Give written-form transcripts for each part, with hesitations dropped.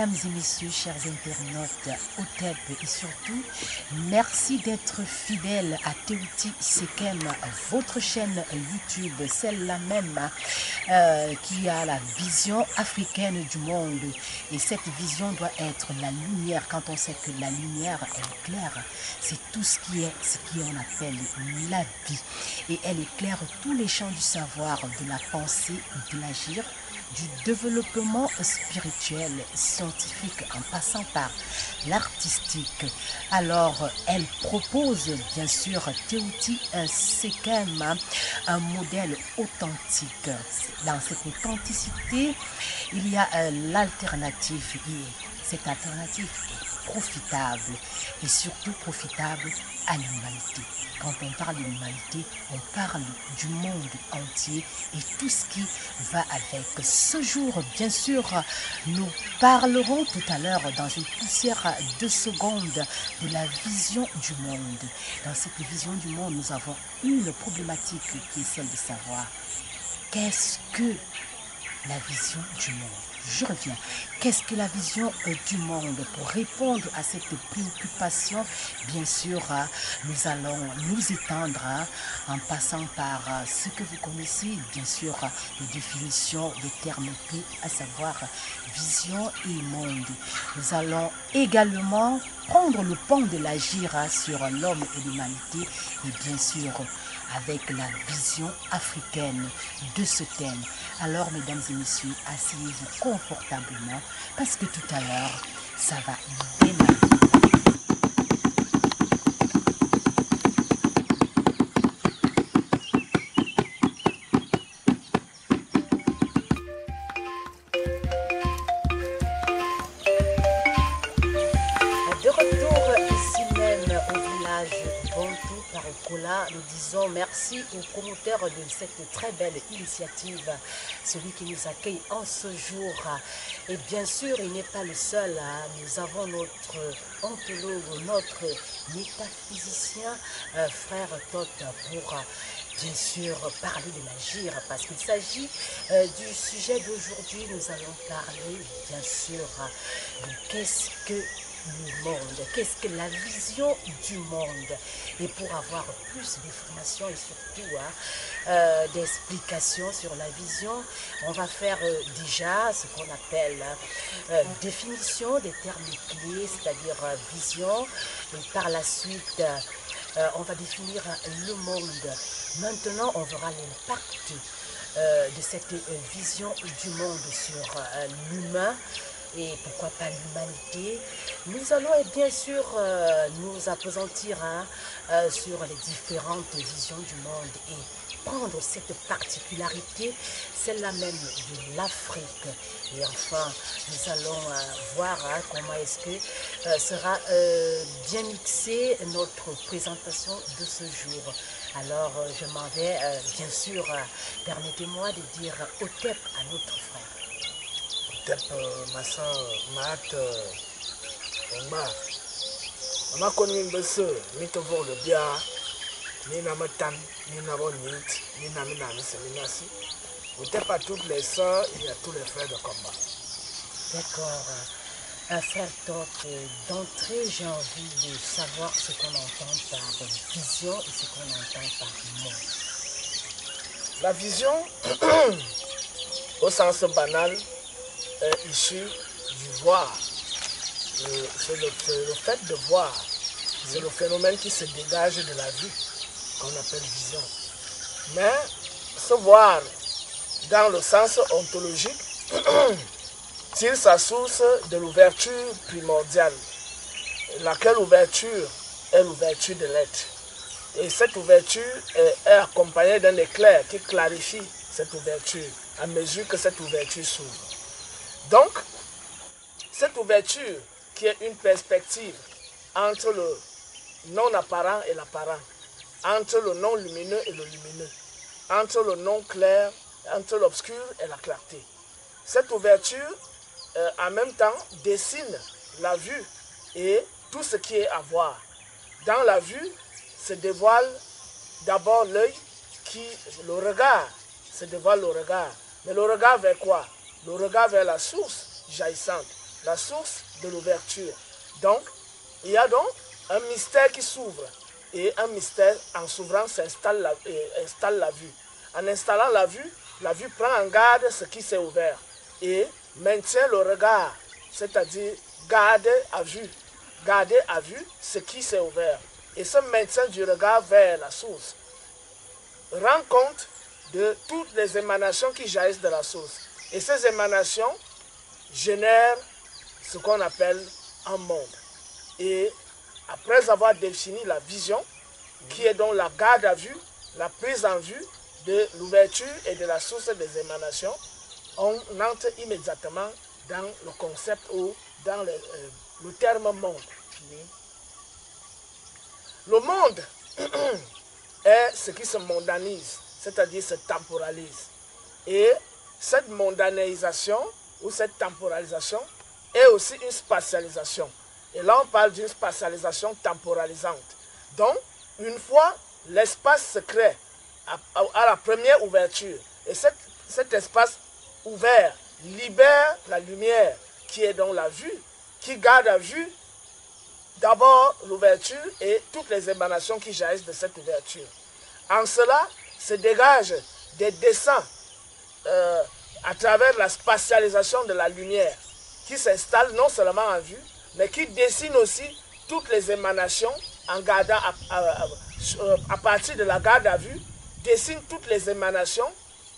Mesdames et messieurs, chers internautes, OTEP et surtout, merci d'être fidèles à Théouti Sekem, votre chaîne YouTube, celle-là même qui a la vision africaine du monde. Et cette vision doit être la lumière. Quand on sait que la lumière, elle éclaire, c'est tout ce qu'on appelle la vie. Et elle éclaire tous les champs du savoir, de la pensée, de l'agir, du développement spirituel, scientifique, en passant par l'artistique. Alors, elle propose, bien sûr, Théouti Sekem, un modèle authentique. Dans cette authenticité, il y a l'alternative. Et cette alternative est profitable, et surtout profitable à l'humanité. Quand on parle de l'humanité, on parle du monde entier et tout ce qui va avec. Ce jour, bien sûr, nous parlerons tout à l'heure dans une poussière de secondes de la vision du monde. Dans cette vision du monde, nous avons une problématique qui est celle de savoir qu'est-ce que la vision du monde. Je reviens. Qu'est-ce que la vision du monde? Pour répondre à cette préoccupation, bien sûr, nous allons nous étendre en passant par ce que vous connaissez, bien sûr, les définitions des termes clés, à savoir vision et monde. Nous allons également prendre le pont de l'agir sur l'homme et l'humanité et bien sûr avec la vision africaine de ce thème. Alors, mesdames et messieurs, asseyez-vous confortablement parce que tout à l'heure, ça va démarrer. De retour ici même au village Bantou Parokola, nous disons merci aux promoteurs de cette très belle initiative, celui qui nous accueille en ce jour. Et bien sûr, il n'est pas le seul. Nous avons notre ontologue, notre métaphysicien, frère Tot, pour bien sûr parler de l'agir, parce qu'il s'agit du sujet d'aujourd'hui. Nous allons parler bien sûr de qu'est-ce que le monde, qu'est-ce que la vision du monde. Et pour avoir plus d'informations et surtout d'explications sur la vision, on va faire déjà ce qu'on appelle définition des termes clés, c'est-à-dire vision, et par la suite on va définir le monde. Maintenant on verra l'impact de cette vision du monde sur l'humain et pourquoi pas l'humanité. Nous allons bien sûr nous appesantir sur les différentes visions du monde et prendre cette particularité, celle-là même de l'Afrique. Et enfin, nous allons voir comment est-ce que sera bien mixée notre présentation de ce jour. Alors, je m'en vais, bien sûr, permettez-moi de dire OTEP à notre frère. OTEP, Massa, Mat, Omba. Maman connaît une besse, mais te voir le bien, ni na matan, ni na bonite, ni na minami seminasi. OTEP à toutes les sœurs et à tous les frères de combat. D'accord. Frère Top, d'entrée, j'ai envie de savoir ce qu'on entend par vision et ce qu'on entend par monde. La vision, au sens banal, est issue du voir. C'est le fait de voir. C'est le phénomène qui se dégage de la vue, qu'on appelle vision. Mais ce voir, dans le sens ontologique, tire sa source de l'ouverture primordiale, laquelle ouverture est l'ouverture de l'être. Et cette ouverture est accompagnée d'un éclair qui clarifie cette ouverture à mesure que cette ouverture s'ouvre. Donc, cette ouverture qui est une perspective entre le non-apparent et l'apparent, entre le non-lumineux et le lumineux, entre le non-clair, entre l'obscur et la clarté. Cette ouverture, en même temps, dessine la vue et tout ce qui est à voir. Dans la vue se dévoile d'abord l'œil, le regard, se dévoile le regard. Mais le regard vers quoi? Le regard vers la source jaillissante. la source de l'ouverture. Donc, il y a donc un mystère qui s'ouvre. Et un mystère, en s'ouvrant, installe la vue. En installant la vue prend en garde ce qui s'est ouvert et maintient le regard, c'est-à-dire garder à vue ce qui s'est ouvert. Et ce maintien du regard vers la source rend compte de toutes les émanations qui jaillissent de la source. Et ces émanations génèrent ce qu'on appelle un monde. Et après avoir défini la vision, qui est donc la garde à vue, la prise en vue de l'ouverture et de la source des émanations, on entre immédiatement dans le concept ou dans le terme monde. Le monde est ce qui se mondanise, c'est-à-dire se temporalise. Et cette mondanisation ou cette temporalisation est aussi une spatialisation. Et là, on parle d'une spatialisation temporalisante. Donc, une fois l'espace se crée à la première ouverture, et cet espace ouvert libère la lumière qui est dans la vue, qui garde à vue d'abord l'ouverture et toutes les émanations qui jaillissent de cette ouverture. En cela, se dégagent des dessins à travers la spatialisation de la lumière qui s'installe non seulement en vue, mais qui dessine aussi toutes les émanations en gardant à partir de la garde à vue, dessine toutes les émanations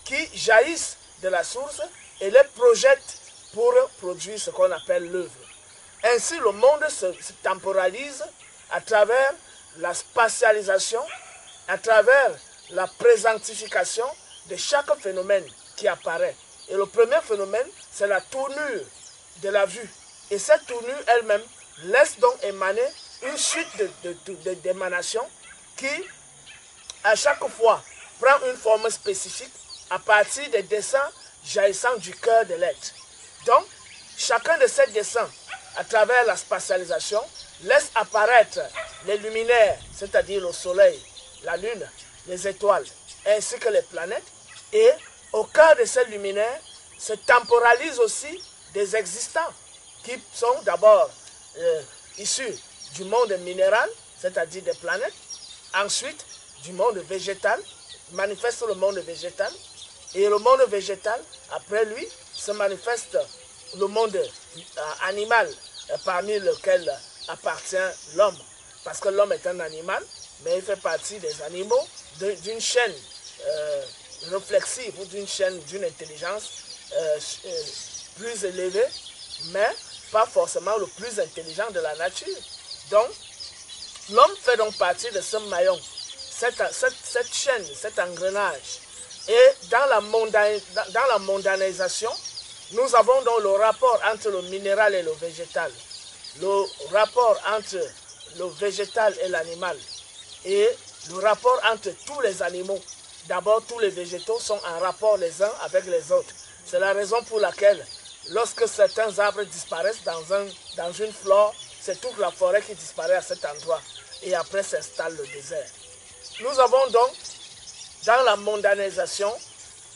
qui jaillissent de la source et les projette pour produire ce qu'on appelle l'œuvre. Ainsi, le monde se temporalise à travers la spatialisation, à travers la présentification de chaque phénomène qui apparaît. Et le premier phénomène, c'est la tournure de la vue. Et cette tournure elle-même laisse donc émaner une suite d'émanations qui, à chaque fois, prend une forme spécifique à partir des dessins jaillissant du cœur de l'être. Donc, chacun de ces dessins, à travers la spatialisation, laisse apparaître les luminaires, c'est-à-dire le soleil, la lune, les étoiles, ainsi que les planètes. Et au cœur de ces luminaires se temporalisent aussi des existants qui sont d'abord issus du monde minéral, c'est-à-dire des planètes, ensuite du monde végétal, manifeste le monde végétal, et le monde végétal, après lui, se manifeste le monde animal, parmi lequel appartient l'homme, parce que l'homme est un animal, mais il fait partie des animaux d'une chaîne réflexive ou d'une chaîne d'une intelligence plus élevée, mais pas forcément le plus intelligent de la nature. Donc, l'homme fait donc partie de ce maillon, cette chaîne, cet engrenage. Et dans la mondanisation, nous avons donc le rapport entre le minéral et le végétal, le rapport entre le végétal et l'animal, et le rapport entre tous les animaux. D'abord, tous les végétaux sont en rapport les uns avec les autres. C'est la raison pour laquelle, lorsque certains arbres disparaissent dans une flore, c'est toute la forêt qui disparaît à cet endroit. Et après s'installe le désert. Nous avons donc, dans la mondanisation,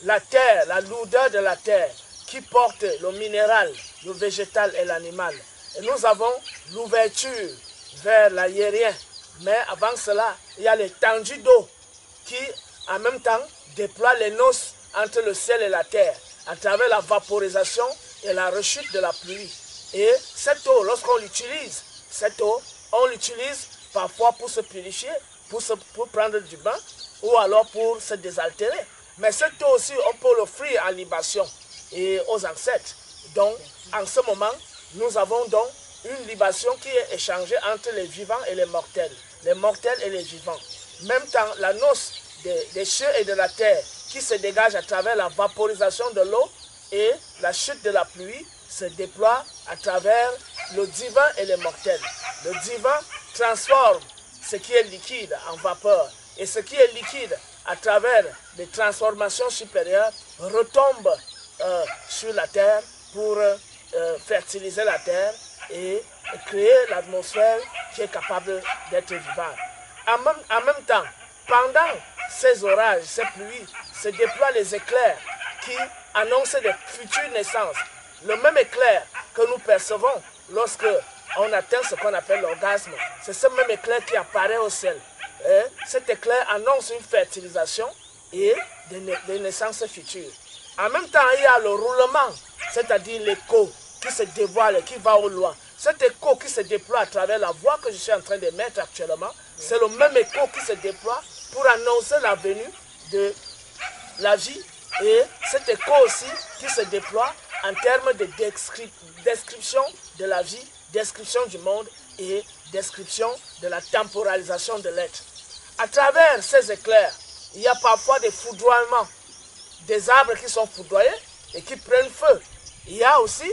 la terre, la lourdeur de la terre, qui porte le minéral, le végétal et l'animal. Et nous avons l'ouverture vers l'aérien. Mais avant cela, il y a l'étendue d'eau qui, en même temps, déploie les noces entre le ciel et la terre, à travers la vaporisation et la rechute de la pluie. Et cette eau, lorsqu'on l'utilise, on l'utilise parfois pour se purifier, pour prendre du bain, ou alors pour se désaltérer. Mais cette eau aussi, on peut l'offrir en libation et aux ancêtres. Donc, en ce moment, nous avons donc une libation qui est échangée entre les vivants et les mortels et les vivants. Même temps, la noce des cieux et de la terre qui se dégage à travers la vaporisation de l'eau et la chute de la pluie se déploie à travers le divin et les mortels. Le divin transforme ce qui est liquide en vapeur et ce qui est liquide à travers des transformations supérieures retombe sur la terre pour fertiliser la terre et créer l'atmosphère qui est capable d'être vivable. En même temps, pendant ces orages, ces pluies, se déploient les éclairs qui annoncent des futures naissances. Le même éclair que nous percevons lorsque on atteint ce qu'on appelle l'orgasme. C'est ce même éclair qui apparaît au ciel. Et cet éclair annonce une fertilisation et des naissances futures. En même temps, il y a le roulement, c'est-à-dire l'écho qui se dévoile et qui va au loin. Cet écho qui se déploie à travers la voix que je suis en train de mettre actuellement, c'est le même écho qui se déploie pour annoncer la venue de la vie. Et cet écho aussi qui se déploie en termes de description de la vie, description du monde et description de la temporalisation de l'être. À travers ces éclairs, il y a parfois des foudroiements, des arbres qui sont foudroyés et qui prennent feu. Il y a aussi,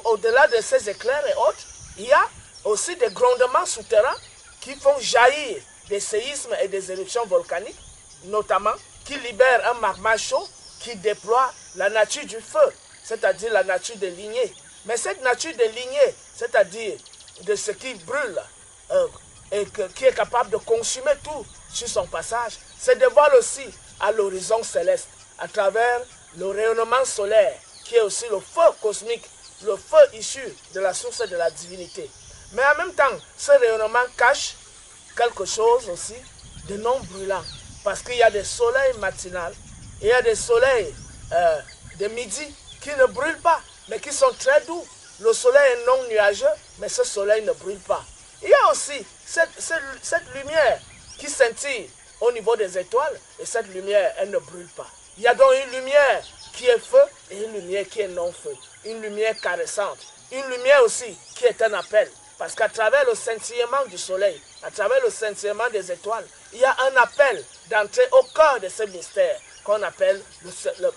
au-delà de ces éclairs et autres, il y a aussi des grondements souterrains qui font jaillir des séismes et des éruptions volcaniques, notamment qui libèrent un magma chaud qui déploie la nature du feu, c'est-à-dire la nature des lignées. Mais cette nature des lignées, c'est-à-dire de ce qui brûle et qui est capable de consumer tout sur son passage, se dévoile aussi à l'horizon céleste, à travers le rayonnement solaire, qui est aussi le feu cosmique, le feu issu de la source de la divinité. Mais en même temps, ce rayonnement cache quelque chose aussi de non brûlant, parce qu'il y a des soleils matinaux, et il y a des soleils de midi qui ne brûlent pas, mais qui sont très doux. Le soleil est non nuageux, mais ce soleil ne brûle pas. Il y a aussi cette lumière qui scintille au niveau des étoiles, et cette lumière, elle ne brûle pas. Il y a donc une lumière qui est feu et une lumière qui est non-feu. Une lumière caressante. Une lumière aussi qui est un appel. Parce qu'à travers le scintillement du soleil, à travers le scintillement des étoiles, il y a un appel d'entrer au cœur de ce mystère qu'on appelle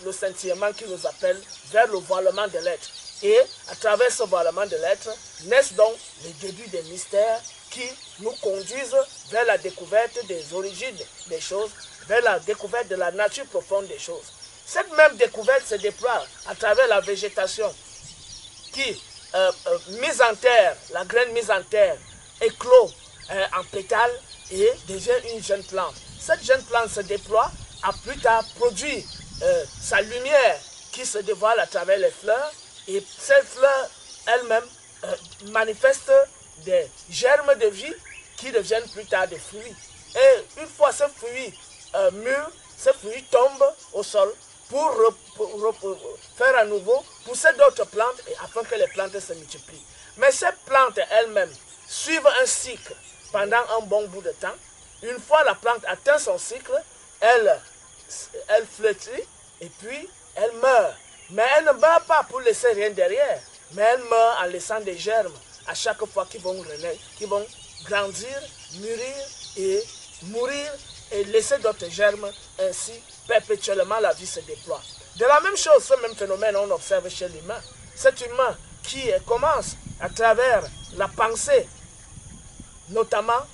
le scintillement qui nous appelle vers le voilement de l'être. Et à travers ce voilement de l'être, naissent donc les débuts des mystères qui nous conduisent vers la découverte des origines des choses, vers la découverte de la nature profonde des choses. Cette même découverte se déploie à travers la végétation qui, mise en terre, la graine mise en terre, éclot en pétales et devient une jeune plante. Cette jeune plante se déploie, a plus tard produit sa lumière qui se dévoile à travers les fleurs, et ces fleurs elles-mêmes manifestent des germes de vie qui deviennent plus tard des fruits. Et une fois ces fruits mûrs, ces fruits tombent au sol pour faire à nouveau pousser d'autres plantes et afin que les plantes se multiplient. Mais ces plantes elles-mêmes suivent un cycle pendant un bon bout de temps. Une fois la plante atteint son cycle, elle flétrit et puis elle meurt. Mais elle ne meurt pas pour laisser rien derrière, mais elle meurt en laissant des germes à chaque fois qu'ils vont renaître, qui vont grandir, mûrir et mourir et laisser d'autres germes. Ainsi, perpétuellement, la vie se déploie. De la même chose, ce même phénomène, on observe chez l'humain. Cet humain qui commence à travers la pensée, notamment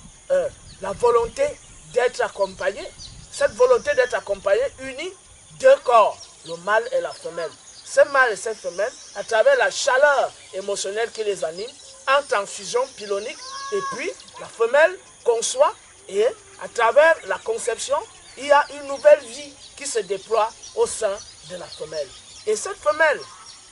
la volonté d'être accompagné. Cette volonté d'être accompagné unit deux corps, le mâle et la femelle. Ce mâle et cette femelle, à travers la chaleur émotionnelle qui les anime, entrent en fusion pylonique et puis la femelle conçoit et à travers la conception, il y a une nouvelle vie qui se déploie au sein de la femelle. Et cette femelle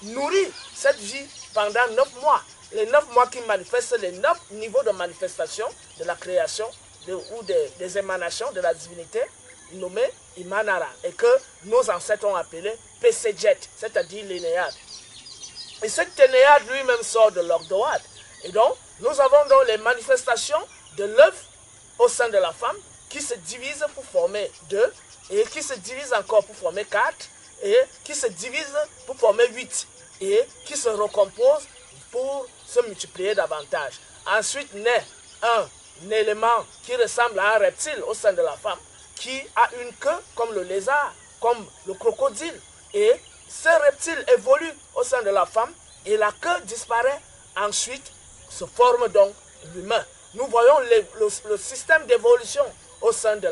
nourrit cette vie pendant 9 mois. Les 9 mois qui manifestent les 9 niveaux de manifestation de la création ou des émanations de la divinité nommée Imanara et que nos ancêtres ont appelé Pesejet, c'est-à-dire l'énéade. Et cet énéade lui-même sort de l'ordoade. Et donc, nous avons donc les manifestations de l'œuf au sein de la femme qui se divise pour former 2 et qui se divise encore pour former 4 et qui se divise pour former 8 et qui se recompose pour se multiplier davantage. Ensuite naît un élément qui ressemble à un reptile au sein de la femme qui a une queue comme le lézard, comme le crocodile. Et ce reptile évolue au sein de la femme et la queue disparaît. Ensuite se forme donc l'humain. Nous voyons le système d'évolution au sein de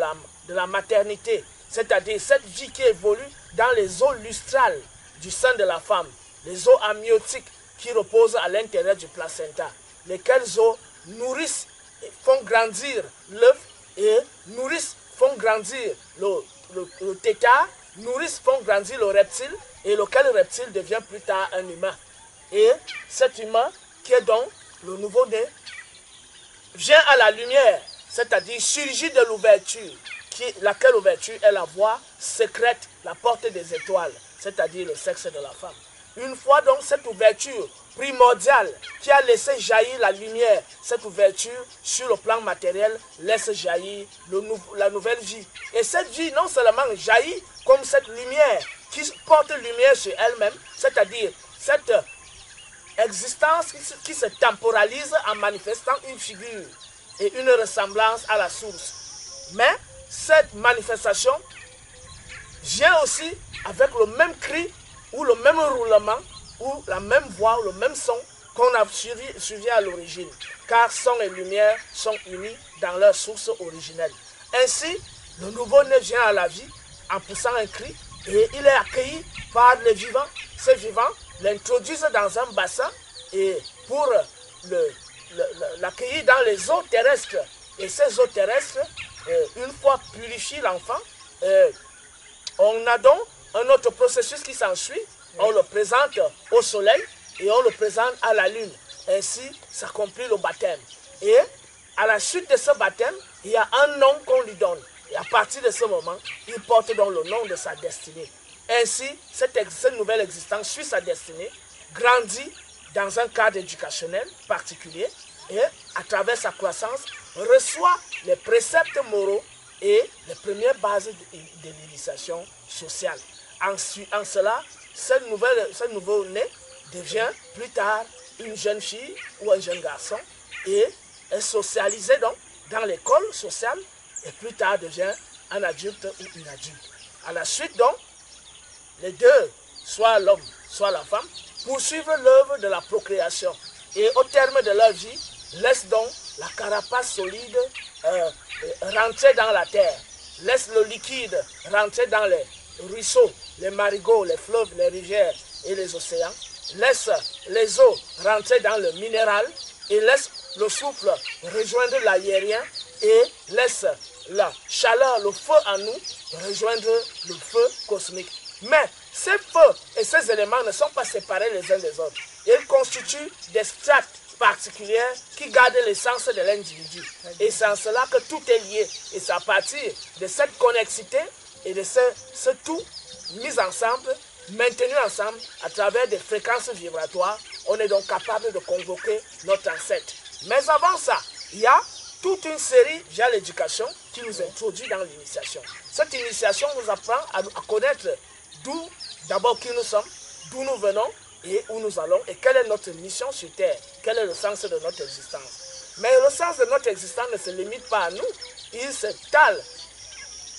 la maternité, c'est-à-dire cette vie qui évolue dans les eaux lustrales du sein de la femme, les eaux amniotiques qui reposent à l'intérieur du placenta, lesquelles eaux nourrissent et font grandir l'œuf et nourrissent, font grandir le tétard, nourrissent, font grandir le reptile et lequel reptile devient plus tard un humain. Et cet humain, qui est donc le nouveau-né, vient à la lumière, c'est-à-dire surgit de l'ouverture, laquelle ouverture est la voie secrète, la porte des étoiles, c'est-à-dire le sexe de la femme. Une fois donc cette ouverture primordiale qui a laissé jaillir la lumière, cette ouverture sur le plan matériel laisse jaillir la nouvelle vie. Et cette vie non seulement jaillit comme cette lumière qui porte lumière sur elle-même, c'est-à-dire cette existence qui se temporalise en manifestant une figure et une ressemblance à la source. Mais cette manifestation vient aussi avec le même cri ou le même roulement ou la même voix ou le même son qu'on a suivi à l'origine, car son et lumière sont unis dans leur source originelle. Ainsi, le nouveau-né vient à la vie en poussant un cri et il est accueilli par les vivants. Ces vivants l'introduisent dans un bassin et pour l'accueillir dans les eaux terrestres. Et ces eaux terrestres, une fois purifié l'enfant, on a donc un autre processus qui s'ensuit. On le présente au soleil et on le présente à la lune. Ainsi s'accomplit le baptême. Et à la suite de ce baptême, il y a un nom qu'on lui donne. Et à partir de ce moment, il porte donc le nom de sa destinée. Ainsi, cette nouvelle existence suit sa destinée, grandit dans un cadre éducationnel particulier et, à travers sa croissance, reçoit les préceptes moraux et les premières bases de l'initiation sociale. En cela, ce nouveau-né devient plus tard une jeune fille ou un jeune garçon et est socialisé donc dans l'école sociale et plus tard devient un adulte ou une adulte. À la suite donc, les deux, soit l'homme, soit la femme, poursuivent l'œuvre de la procréation et au terme de leur vie, laissent donc la carapace solide rentrer dans la terre, laissent le liquide rentrer dans les ruisseaux, les marigots, les fleuves, les rivières et les océans, laissent les eaux rentrer dans le minéral et laissent le souffle rejoindre l'aérien et laissent la chaleur, le feu en nous, rejoindre le feu cosmique. Mais ces feux et ces éléments ne sont pas séparés les uns des autres. Ils constituent des strates particulières qui gardent l'essence de l'individu. Et c'est en cela que tout est lié. Et c'est à partir de cette connexité et de ce tout mis ensemble, maintenu ensemble à travers des fréquences vibratoires, on est donc capable de convoquer notre ancêtre. Mais avant ça, il y a toute une série via l'éducation qui nous introduit dans l'initiation. Cette initiation nous apprend à connaître d'où, d'abord qui nous sommes, d'où nous venons et où nous allons et quelle est notre mission sur Terre, quel est le sens de notre existence. Mais le sens de notre existence ne se limite pas à nous, il s'étale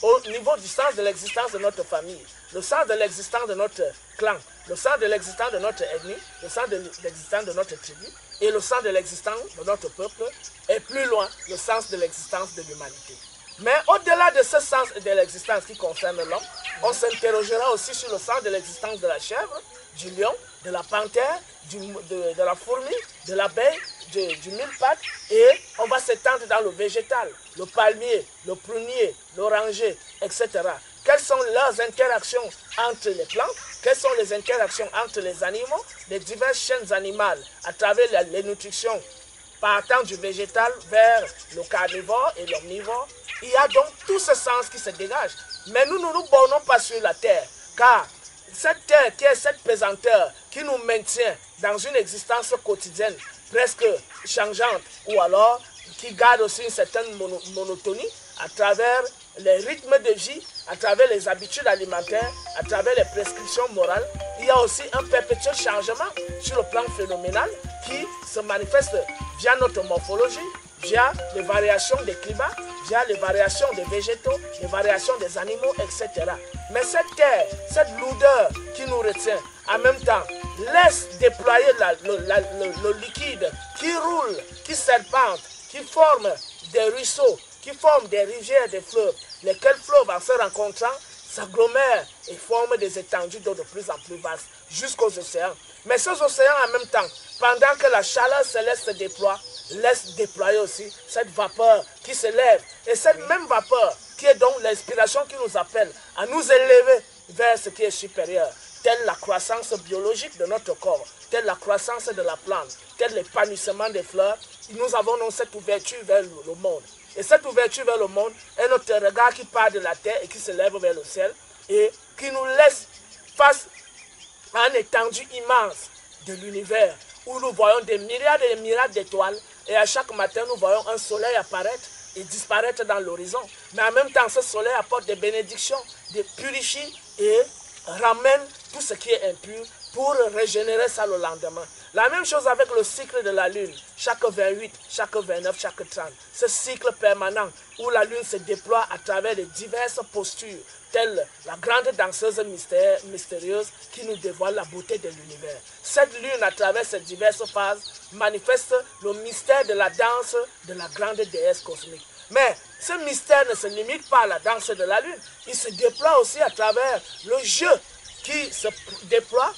au niveau du sens de l'existence de notre famille, le sens de l'existence de notre clan, le sens de l'existence de notre ethnie, le sens de l'existence de notre tribu et le sens de l'existence de notre peuple et plus loin, le sens de l'existence de l'humanité. Mais au-delà de ce sens de l'existence qui concerne l'homme, on s'interrogera aussi sur le sens de l'existence de la chèvre, du lion, de la panthère, de la fourmi, de l'abeille, du mille-pattes, et on va s'étendre dans le végétal, le palmier, le prunier, l'oranger, etc. Quelles sont leurs interactions entre les plantes? Quelles sont les interactions entre les animaux, les diverses chaînes animales à travers les nutritions partant du végétal vers le carnivore et l'omnivore? Il y a donc tout ce sens qui se dégage. Mais nous ne nous bornons pas sur la terre, car cette terre qui est cette pesanteur qui nous maintient dans une existence quotidienne presque changeante ou alors qui garde aussi une certaine monotonie à travers les rythmes de vie, à travers les habitudes alimentaires, à travers les prescriptions morales. Il y a aussi un perpétuel changement sur le plan phénoménal qui se manifeste via notre morphologie, via les variations des climats, via les variations des végétaux, les variations des animaux, etc. Mais cette terre, cette lourdeur qui nous retient, en même temps, laisse déployer le liquide qui roule, qui serpente, qui forme des ruisseaux, qui forment des rivières, des fleuves, lesquels fleuves, en se rencontrant, s'agglomèrent et forment des étendues d'eau de plus en plus vastes, jusqu'aux océans. Mais ces océans, en même temps, pendant que la chaleur céleste se déploie, laisse déployer aussi cette vapeur qui se lève. Et cette même vapeur qui est donc l'inspiration qui nous appelle à nous élever vers ce qui est supérieur. telle la croissance biologique de notre corps, telle la croissance de la plante, tel l'épanouissement des fleurs, nous avons donc cette ouverture vers le monde. Et cette ouverture vers le monde est notre regard qui part de la terre et qui se lève vers le ciel et qui nous laisse face à une étendue immense de l'univers où nous voyons des myriades et des myriades d'étoiles et à chaque matin nous voyons un soleil apparaître et disparaître dans l'horizon. Mais en même temps, ce soleil apporte des bénédictions, des purifie et ramène tout ce qui est impur pour régénérer ça le lendemain. La même chose avec le cycle de la lune, chaque 28, chaque 29, chaque 30. Ce cycle permanent où la lune se déploie à travers les diverses postures, telle la grande danseuse mystérieuse qui nous dévoile la beauté de l'univers. Cette lune, à travers ces diverses phases, manifeste le mystère de la danse de la grande déesse cosmique. Mais ce mystère ne se limite pas à la danse de la lune, il se déploie aussi à travers le jeu qui se déploie,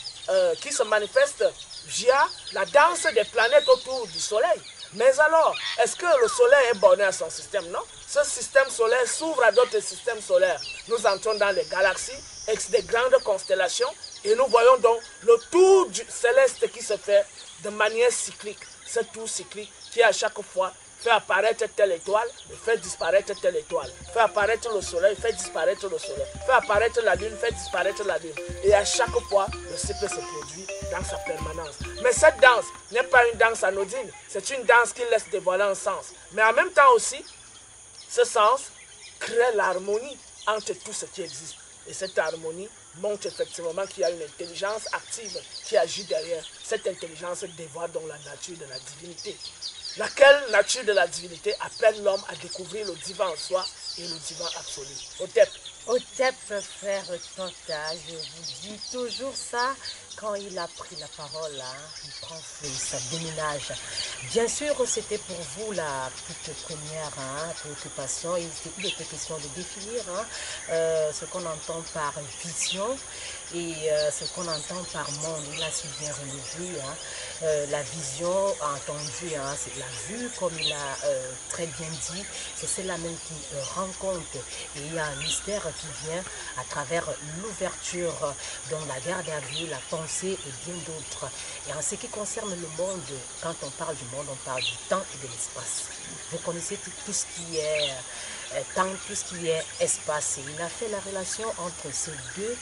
qui se manifeste via la danse des planètes autour du Soleil. Mais alors, est-ce que le Soleil est borné à son système? Non. Ce système solaire s'ouvre à d'autres systèmes solaires. Nous entrons dans les galaxies, des grandes constellations, et nous voyons donc le tour du céleste qui se fait de manière cyclique. Ce tour cyclique qui à chaque fois fait apparaître telle étoile et fait disparaître telle étoile. Fait apparaître le soleil, fait disparaître le soleil. Fait apparaître la lune, fait disparaître la lune. Et à chaque fois, le cycle se produit dans sa permanence. Mais cette danse n'est pas une danse anodine. C'est une danse qui laisse dévoiler un sens. Mais en même temps aussi, ce sens crée l'harmonie entre tout ce qui existe. Et cette harmonie montre effectivement qu'il y a une intelligence active qui agit derrière. Cette intelligence dévoile donc la nature de la divinité. Laquelle nature de la divinité appelle l'homme à découvrir le divin en soi et le divin absolu. Hotep. Hotep, frère Tota, je vous dis toujours ça. Quand il a pris la parole, il prend feu, ça déménage. Bien sûr, c'était pour vous la toute première préoccupation. Il était question de définir ce qu'on entend par vision et ce qu'on entend par monde. Il a si bien relevé la vision entendue, c'est la vue, comme il a très bien dit, c'est celle-là même qui rencontre. Et il y a un mystère qui vient à travers l'ouverture, donc la garde à vue, la pensée et bien d'autres. Et en ce qui concerne le monde, quand on parle du monde, on parle du temps et de l'espace. Vous connaissez tout ce qui est temps, tout ce qui est espace. Et il a fait la relation entre ces deux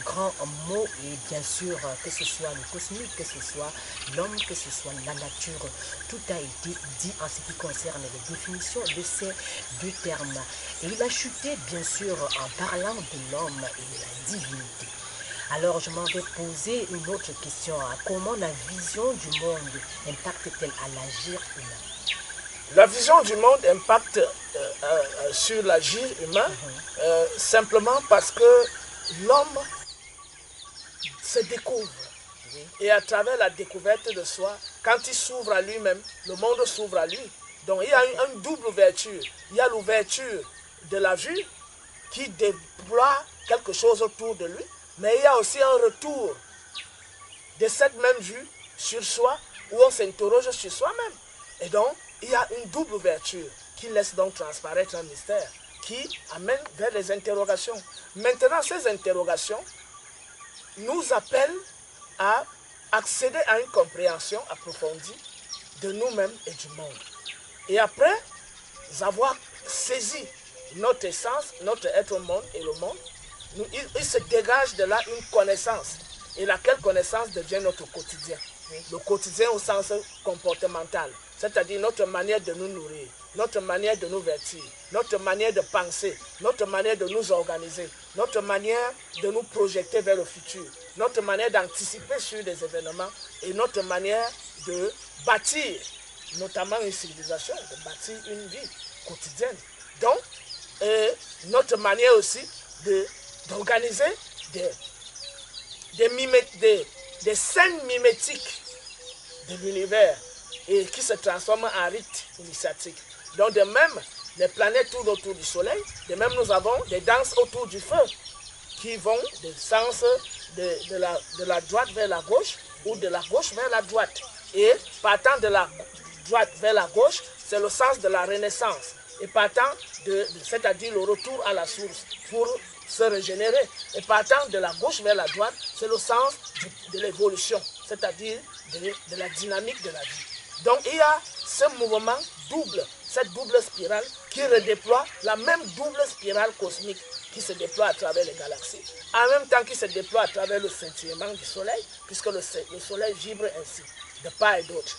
grands mots et bien sûr que ce soit le cosmique, que ce soit l'homme, que ce soit la nature. Tout a été dit en ce qui concerne les définitions de ces deux termes. Et il a chuté bien sûr en parlant de l'homme et de la divinité. Alors je m'en vais poser une autre question. Comment la vision du monde impacte-t-elle à l'agir humain? La vision du monde impacte sur l'agir humain simplement parce que l'homme se découvre. Et à travers la découverte de soi, quand il s'ouvre à lui-même, le monde s'ouvre à lui. Donc il y a une double ouverture. Il y a l'ouverture de la vue qui déploie quelque chose autour de lui, mais il y a aussi un retour de cette même vue sur soi où on s'interroge sur soi-même. Et donc, il y a une double ouverture qui laisse donc transparaître un mystère qui amène vers les interrogations. Maintenant, ces interrogations nous appellent à accéder à une compréhension approfondie de nous-mêmes et du monde. Et après avoir saisi notre essence, notre être au monde et le monde, il se dégage de là une connaissance. Et laquelle connaissance devient notre quotidien. Le quotidien au sens comportemental, c'est-à-dire notre manière de nous nourrir, notre manière de nous vêtir, notre manière de penser, notre manière de nous organiser, notre manière de nous projeter vers le futur, notre manière d'anticiper sur des événements et notre manière de bâtir, notamment une civilisation, de bâtir une vie quotidienne. Donc, notre manière aussi d'organiser des scènes mimétiques de l'univers et qui se transforment en rites initiatiques. Donc de même, les planètes tournent autour du soleil, de même nous avons des danses autour du feu qui vont du sens de la droite vers la gauche ou de la gauche vers la droite. Et partant de la droite vers la gauche, c'est le sens de la renaissance. Et partant c'est-à-dire le retour à la source pour se régénérer. Et partant de la gauche vers la droite, c'est le sens de l'évolution, c'est-à-dire de la dynamique de la vie. Donc il y a ce mouvement double, cette double spirale qui redéploie la même double spirale cosmique qui se déploie à travers les galaxies, en même temps qui se déploie à travers le scintillement du soleil, puisque le soleil vibre ainsi, de part et d'autre.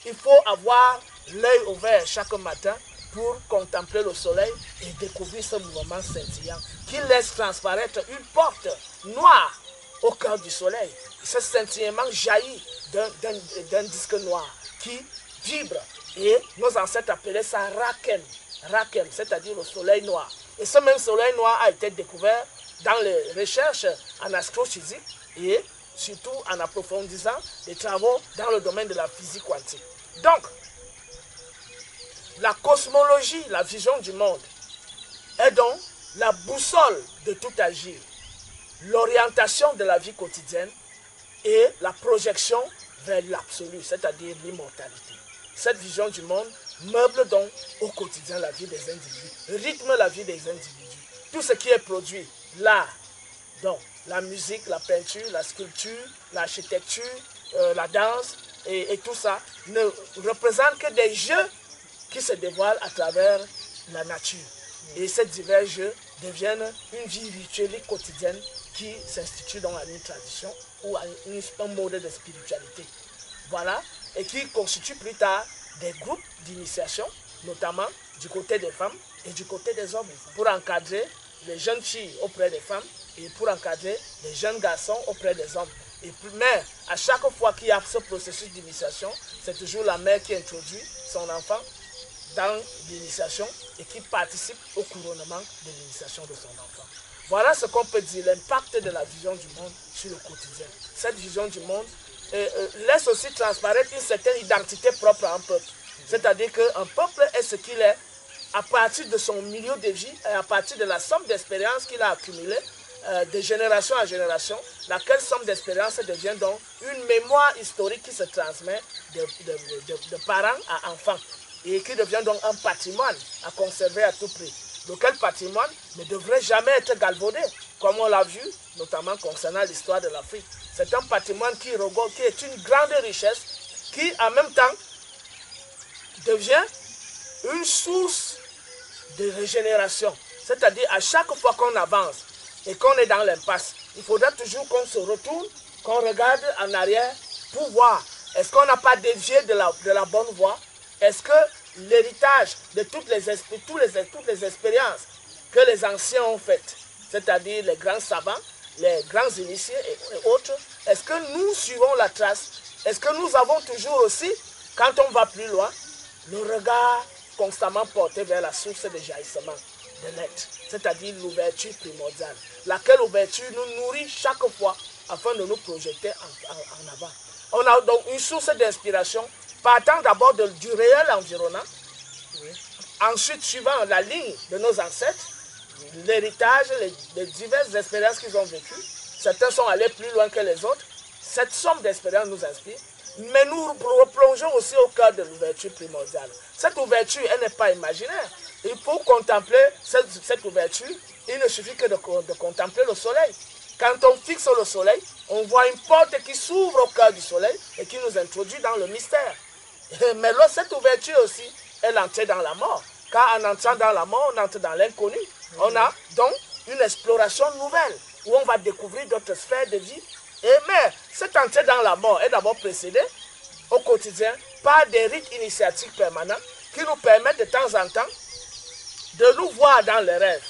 Il faut avoir l'œil ouvert chaque matin pour contempler le soleil et découvrir ce mouvement scintillant qui laisse transparaître une porte noire au cœur du soleil. Ce scintillement jaillit d'un disque noir qui vibre et nos ancêtres appelaient ça Rakem, Rakem, c'est-à-dire le soleil noir. Et ce même soleil noir a été découvert dans les recherches en astrophysique et surtout en approfondissant les travaux dans le domaine de la physique quantique. Donc, la cosmologie, la vision du monde, est donc la boussole de tout agir, l'orientation de la vie quotidienne et la projection vers l'absolu, c'est-à-dire l'immortalité. Cette vision du monde meuble donc au quotidien la vie des individus, rythme la vie des individus. Tout ce qui est produit, l'art, donc la musique, la peinture, la sculpture, l'architecture, la danse et tout ça, ne représente que des jeux qui se dévoilent à travers la nature. Et ces divers jeux deviennent une vie rituelle quotidienne qui s'institue dans une tradition ou un mode de spiritualité. Voilà, et qui constitue plus tard des groupes d'initiation, notamment du côté des femmes et du côté des hommes, pour encadrer les jeunes filles auprès des femmes et pour encadrer les jeunes garçons auprès des hommes. Mais à chaque fois qu'il y a ce processus d'initiation, c'est toujours la mère qui introduit son enfant dans l'initiation et qui participe au couronnement de l'initiation de son enfant. Voilà ce qu'on peut dire, l'impact de la vision du monde sur le quotidien. Cette vision du monde laisse aussi transparaître une certaine identité propre à un peuple. C'est-à-dire qu'un peuple est ce qu'il est à partir de son milieu de vie et à partir de la somme d'expériences qu'il a accumulées de génération en génération, laquelle somme d'expérience devient donc une mémoire historique qui se transmet de parents à enfants et qui devient donc un patrimoine à conserver à tout prix. Lequel patrimoine ne devrait jamais être galvaudé, comme on l'a vu, notamment concernant l'histoire de l'Afrique. C'est un patrimoine qui est une grande richesse, qui en même temps devient une source de régénération. C'est-à-dire à chaque fois qu'on avance et qu'on est dans l'impasse, il faudra toujours qu'on se retourne, qu'on regarde en arrière pour voir est-ce qu'on n'a pas dévié de la bonne voie. Est-ce que l'héritage de toutes les expériences que les anciens ont faites, c'est-à-dire les grands savants, les grands initiés et autres, est-ce que nous suivons la trace? Est-ce que nous avons toujours aussi, quand on va plus loin, le regard constamment porté vers la source de jaillissement de l'être, c'est-à-dire l'ouverture primordiale, laquelle ouverture nous nourrit chaque fois afin de nous projeter en avant. On a donc une source d'inspiration partant d'abord du réel environnant, ensuite suivant la ligne de nos ancêtres, l'héritage, les diverses expériences qu'ils ont vécues. Certains sont allés plus loin que les autres. Cette somme d'expériences nous inspire, mais nous replongeons aussi au cœur de l'ouverture primordiale. Cette ouverture, elle n'est pas imaginaire. Et pour contempler cette ouverture, il ne suffit que de contempler le soleil. Quand on fixe le soleil, on voit une porte qui s'ouvre au cœur du soleil et qui nous introduit dans le mystère. Mais là, cette ouverture aussi est l'entrée dans la mort. Car en entrant dans la mort, on entre dans l'inconnu. On a donc une exploration nouvelle où on va découvrir d'autres sphères de vie. Mais cette entrée dans la mort est d'abord précédée au quotidien par des rites initiatiques permanents qui nous permettent de temps en temps de nous voir dans les rêves.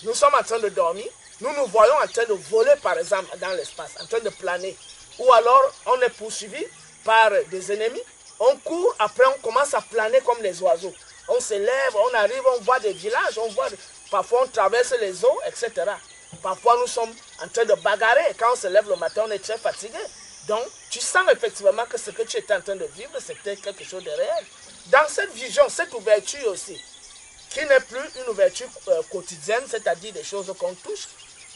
Nous sommes en train de dormir, nous nous voyons en train de voler par exemple dans l'espace, en train de planer. Ou alors on est poursuivi par des ennemis, on court, après on commence à planer comme les oiseaux. On s'élève, on arrive, on voit des villages, parfois on traverse les eaux, etc. Parfois nous sommes en train de bagarrer, quand on se lève le matin on est très fatigué. Donc tu sens effectivement que ce que tu étais en train de vivre c'était quelque chose de réel. Dans cette vision, cette ouverture aussi, qui n'est plus une ouverture quotidienne, c'est-à-dire des choses qu'on touche,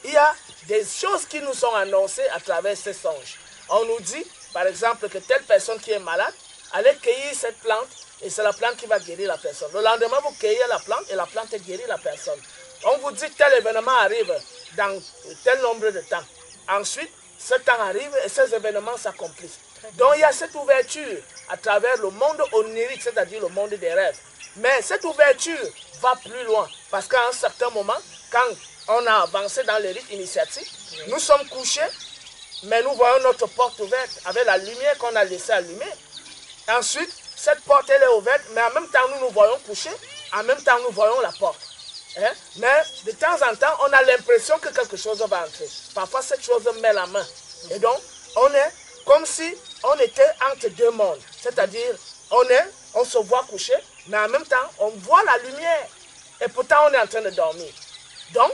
il y a des choses qui nous sont annoncées à travers ces songes. On nous dit, par exemple, que telle personne qui est malade, allez cueillir cette plante et c'est la plante qui va guérir la personne. Le lendemain, vous cueillez la plante et la plante guérit la personne. On vous dit tel événement arrive dans tel nombre de temps. Ensuite, ce temps arrive et ces événements s'accomplissent. Donc il y a cette ouverture à travers le monde onirique, c'est-à-dire le monde des rêves. Mais cette ouverture va plus loin parce qu'à un certain moment, quand on a avancé dans les rites initiatiques, nous sommes couchés, mais nous voyons notre porte ouverte avec la lumière qu'on a laissée allumer. Ensuite, cette porte elle est ouverte, mais en même temps nous nous voyons couchés, en même temps nous voyons la porte. Hein? Mais de temps en temps, on a l'impression que quelque chose va entrer. Parfois, cette chose met la main. Et donc, on est comme si on était entre deux mondes. C'est-à-dire, on se voit coucher, mais en même temps, on voit la lumière. Et pourtant, on est en train de dormir. Donc,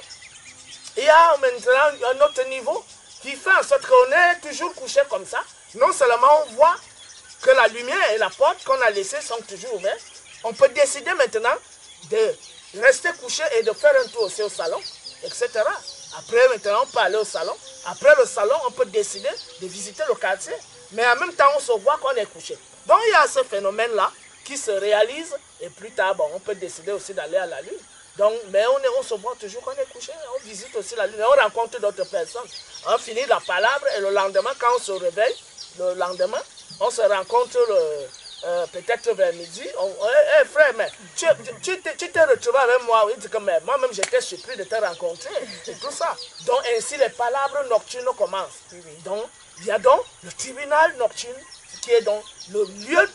il y a maintenant un autre niveau qui fait en sorte qu'on est toujours couché comme ça. Non seulement on voit que la lumière et la porte qu'on a laissées sont toujours ouvertes, on peut décider maintenant de rester couché et de faire un tour aussi au salon, etc. Après, maintenant, on peut aller au salon. Après le salon, on peut décider de visiter le quartier. Mais en même temps, on se voit qu'on est couché. Donc, il y a ce phénomène-là qui se réalise. Et plus tard, bon, on peut décider aussi d'aller à la Lune. Donc, mais on se voit toujours qu'on est couché. On visite aussi la Lune. Et on rencontre d'autres personnes. On finit la palabre et le lendemain, quand on se réveille, le lendemain, on se rencontre peut-être vers midi. Hey, frère, mais tu t'es retrouvé avec moi. Il dit que moi-même j'étais surpris de te rencontrer. Et tout ça. Donc ainsi les palabres nocturnes commencent. Donc il y a donc le tribunal nocturne qui est donc le lieu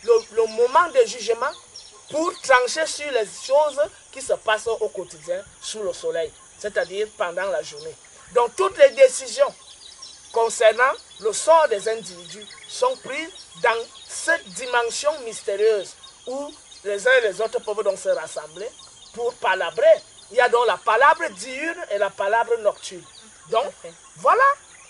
le moment de jugement pour trancher sur les choses qui se passent au quotidien sous le soleil, c'est-à-dire pendant la journée. Donc toutes les décisions concernant le sort des individus sont prises dans cette dimension mystérieuse où les uns et les autres peuvent donc se rassembler pour palabrer. Il y a donc la palabre diurne et la palabre nocturne. Donc, voilà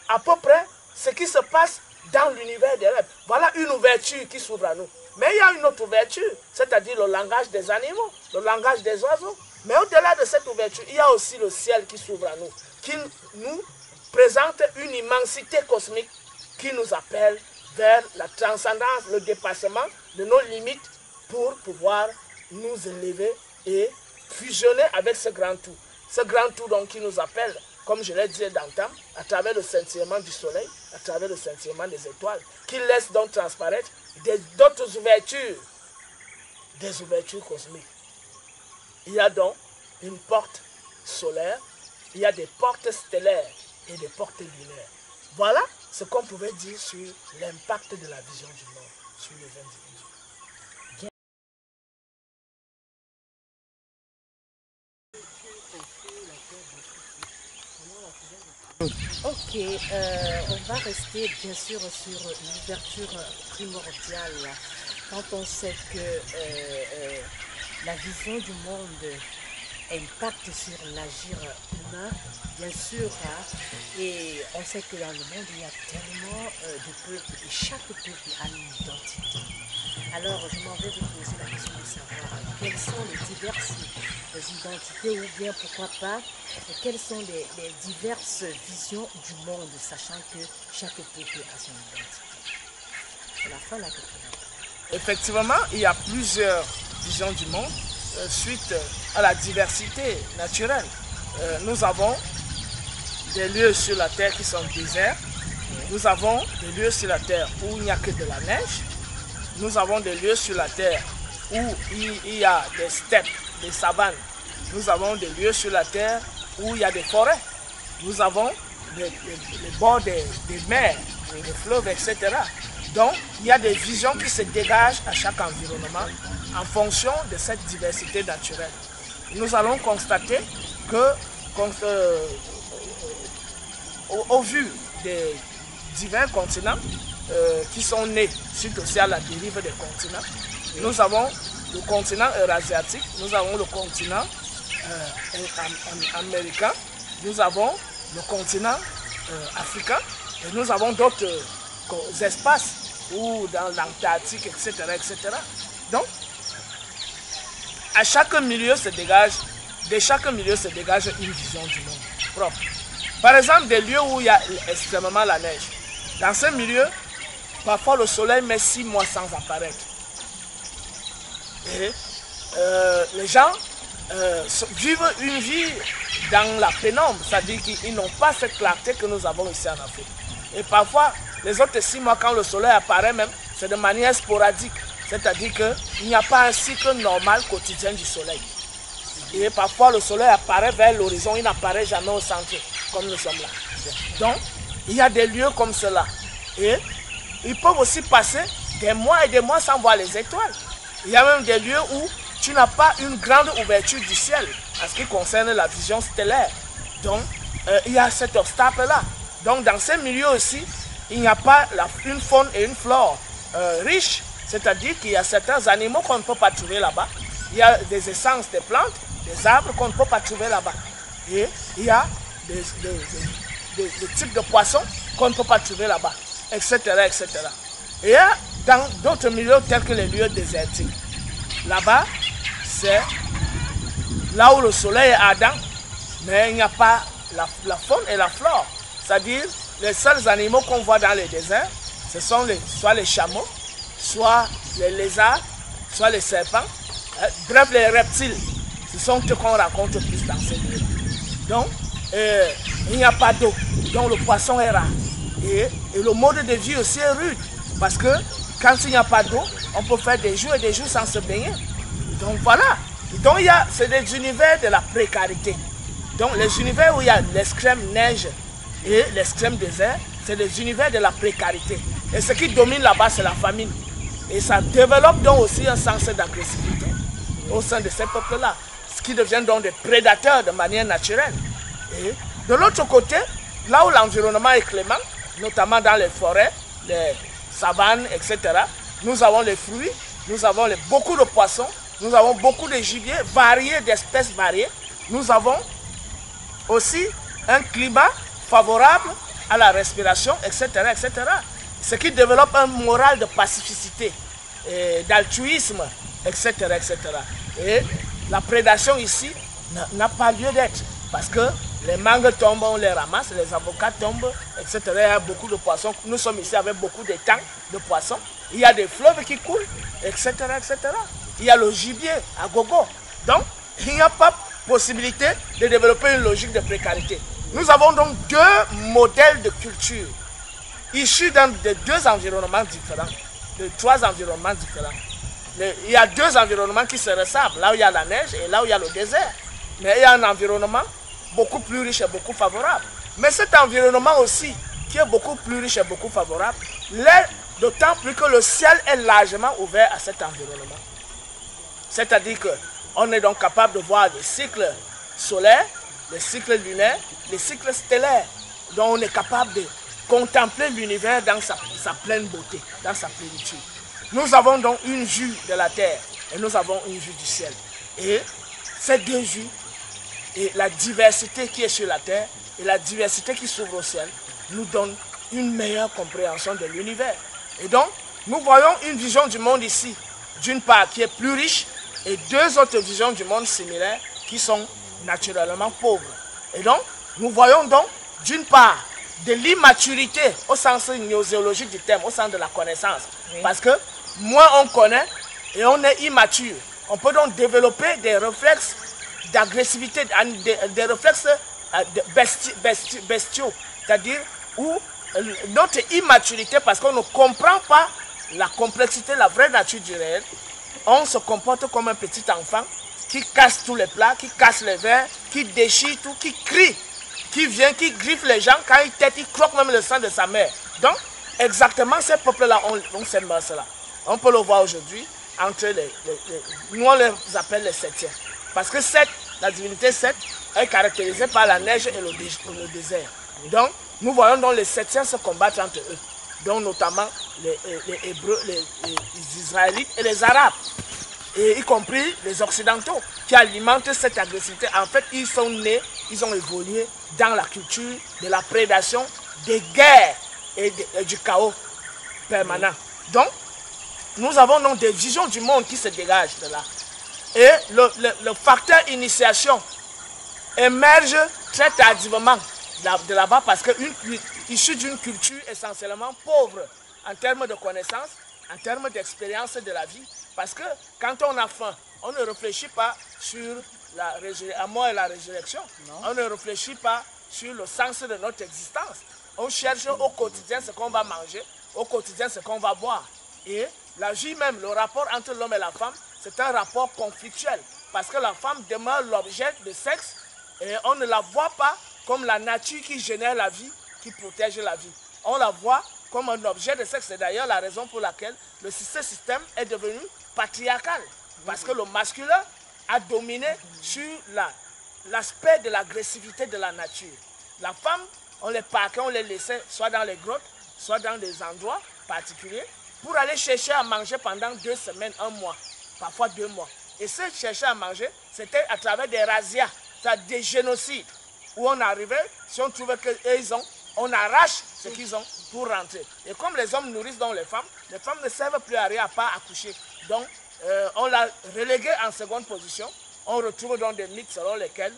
à peu près ce qui se passe dans l'univers des rêves. Voilà une ouverture qui s'ouvre à nous. Mais il y a une autre ouverture, c'est-à-dire le langage des animaux, le langage des oiseaux. Mais au-delà de cette ouverture, il y a aussi le ciel qui s'ouvre à nous, qui nous présente une immensité cosmique qui nous appelle vers la transcendance, le dépassement de nos limites pour pouvoir nous élever et fusionner avec ce grand tout. Ce grand tout donc qui nous appelle, comme je l'ai dit d'antan, à travers le scintillement du soleil, à travers le scintillement des étoiles, qui laisse donc transparaître d'autres ouvertures, des ouvertures cosmiques. Il y a donc une porte solaire, il y a des portes stellaires et des portes lunaires. Voilà ce qu'on pouvait dire sur l'impact de la vision du monde sur les individus. Ok, on va rester bien sûr sur l'ouverture primordiale. Quand on sait que la vision du monde impacte sur l'agir humain, bien sûr, et on sait que dans le monde, il y a tellement de peuples, et chaque peuple a une identité. Alors, je m'en vais vous poser la question de savoir quelles sont les diverses identités, ou bien, pourquoi pas, quelles sont les diverses visions du monde, sachant que chaque peuple a son identité. C'est la fin de la question. Effectivement, il y a plusieurs visions du monde suite à la diversité naturelle. Nous avons des lieux sur la terre qui sont déserts. Nous avons des lieux sur la terre où il n'y a que de la neige. Nous avons des lieux sur la terre où il y a des steppes, des savanes. Nous avons des lieux sur la terre où il y a des forêts. Nous avons les bords des mers, des fleuves, etc. Donc, il y a des visions qui se dégagent à chaque environnement en fonction de cette diversité naturelle. Nous allons constater que, au vu des divers continents qui sont nés suite aussi à la dérive des continents, nous avons le continent eurasiatique, nous avons le continent américain, nous avons le continent africain, et nous avons d'autres espaces ou dans l'Antarctique, etc., etc. Donc, à chaque milieu se dégage, de chaque milieu se dégage une vision du monde propre. Par exemple, des lieux où il y a extrêmement la neige. Dans ce milieu, parfois le soleil met 6 mois sans apparaître. Et les gens vivent une vie dans la pénombre, c'est-à-dire qu'ils n'ont pas cette clarté que nous avons ici en Afrique. Et parfois, les autres 6 mois, quand le soleil apparaît même, c'est de manière sporadique, c'est-à-dire qu'il n'y a pas un cycle normal quotidien du soleil. Et parfois, le soleil apparaît vers l'horizon, il n'apparaît jamais au centre, comme nous sommes là. Donc, il y a des lieux comme cela. Et ils peuvent aussi passer des mois et des mois sans voir les étoiles. Il y a même des lieux où tu n'as pas une grande ouverture du ciel en ce qui concerne la vision stellaire. Donc, il y a cet obstacle-là. Donc, dans ces milieux aussi, il n'y a pas une faune et une flore riches. C'est-à-dire qu'il y a certains animaux qu'on ne peut pas trouver là-bas. Il y a des essences des plantes, des arbres qu'on ne peut pas trouver là-bas. Et il y a des types de poissons qu'on ne peut pas trouver là-bas, etc., etc. Et dans d'autres milieux tels que les lieux désertiques, là-bas, c'est là où le soleil est ardent, mais il n'y a pas la faune et la flore. C'est-à-dire, les seuls animaux qu'on voit dans les déserts, ce sont soit les chameaux, soit les lézards, soit les serpents, bref, les reptiles. Ce sont eux qu'on rencontre plus dans ces lieux. Donc, il n'y a pas d'eau, donc le poisson est rare. Et le mode de vie aussi est rude, parce que quand il n'y a pas d'eau, on peut faire des jours et des jours sans se baigner. Donc voilà. Donc c'est des univers de la précarité. Donc les univers où il y a l'extrême neige et l'extrême désert, c'est des univers de la précarité. Et ce qui domine là-bas, c'est la famine. Et ça développe donc aussi un sens d'agressivité au sein de ces peuples-là, ce qui devient donc des prédateurs de manière naturelle. Et de l'autre côté, là où l'environnement est clément, notamment dans les forêts, les savanes, etc., nous avons les fruits, nous avons beaucoup de poissons, nous avons beaucoup de gibiers variés, d'espèces variées. Nous avons aussi un climat favorable à la respiration, etc., etc. Ce qui développe un moral de pacificité, d'altruisme, etc., etc. Et la prédation ici n'a pas lieu d'être, parce que les mangues tombent, on les ramasse, les avocats tombent, etc. Il y a beaucoup de poissons. Nous sommes ici avec beaucoup de tanks de poissons. Il y a des fleuves qui coulent, etc., etc. Il y a le gibier à gogo. Donc, il n'y a pas possibilité de développer une logique de précarité. Nous avons donc 2 modèles de culture issus de 2 environnements différents, de 3 environnements différents. Il y a 2 environnements qui se ressemblent, là où il y a la neige et là où il y a le désert. Mais il y a un environnement beaucoup plus riche et beaucoup favorable. Mais cet environnement aussi, qui est beaucoup plus riche et beaucoup favorable, l'est d'autant plus que le ciel est largement ouvert à cet environnement. C'est-à-dire qu'on est donc capable de voir les cycles solaires, les cycles lunaires, les cycles stellaires. Donc on est capable de contempler l'univers dans sa pleine beauté, dans sa plénitude. Nous avons donc une vue de la terre et nous avons une vue du ciel. Et ces 2 vues, et la diversité qui est sur la terre et la diversité qui s'ouvre au ciel, nous donnent une meilleure compréhension de l'univers. Et donc, nous voyons une vision du monde ici, d'une part qui est plus riche, et 2 autres visions du monde similaires qui sont naturellement pauvres. Et donc, nous voyons donc, d'une part, de l'immaturité au sens gnoséologique du terme, au sens de la connaissance. Oui. Parce que moins on connaît et on est immature, on peut donc développer des réflexes d'agressivité, des réflexes bestiaux, c'est-à-dire où notre immaturité, parce qu'on ne comprend pas la complexité, la vraie nature du réel, on se comporte comme un petit enfant qui casse tous les plats, qui casse les verres, qui déchire tout, qui crie, qui vient, qui griffe les gens, quand il tête, il croque même le sang de sa mère. Donc, exactement ces peuples-là ont cette mœurs-là. On peut le voir aujourd'hui entre nous on les appelle les septiens. Parce que la divinité 7 est caractérisée par la neige et le désert. Donc, nous voyons donc les septiens se combattre entre eux. Donc, notamment les Hébreux, les Israélites et les Arabes. Et y compris les Occidentaux qui alimentent cette agressivité. En fait, ils sont nés, ils ont évolué dans la culture de la prédation, des guerres et du chaos permanent. Donc, nous avons donc des visions du monde qui se dégagent de là. Et le facteur initiation émerge très tardivement de là-bas parce que issu d'une culture essentiellement pauvre en termes de connaissances, en termes d'expérience de la vie. Parce que quand on a faim, on ne réfléchit pas sur la mort et la résurrection. Non. On ne réfléchit pas sur le sens de notre existence. On cherche au quotidien ce qu'on va manger, au quotidien ce qu'on va boire. Et la vie même, le rapport entre l'homme et la femme, c'est un rapport conflictuel. Parce que la femme demeure l'objet de sexe et on ne la voit pas comme la nature qui génère la vie, qui protège la vie. On la voit comme un objet de sexe. C'est d'ailleurs la raison pour laquelle ce système est devenu patriarcal. Parce que le masculin a dominé sur l'aspect de l'agressivité de la nature. La femme, on les parquait, on les laissait soit dans les grottes, soit dans des endroits particuliers, pour aller chercher à manger pendant 2 semaines, 1 mois, parfois 2 mois. Et ce chercher à manger, c'était à travers des razzias, c'est-à-dire des génocides, où on arrivait, si on trouvait qu'ils ont, on arrache ce qu'ils ont pour rentrer. Et comme les hommes nourrissent donc les femmes ne servent plus à rien à part accoucher. Donc, on l'a relégué en seconde position. On retrouve donc des mythes selon lesquels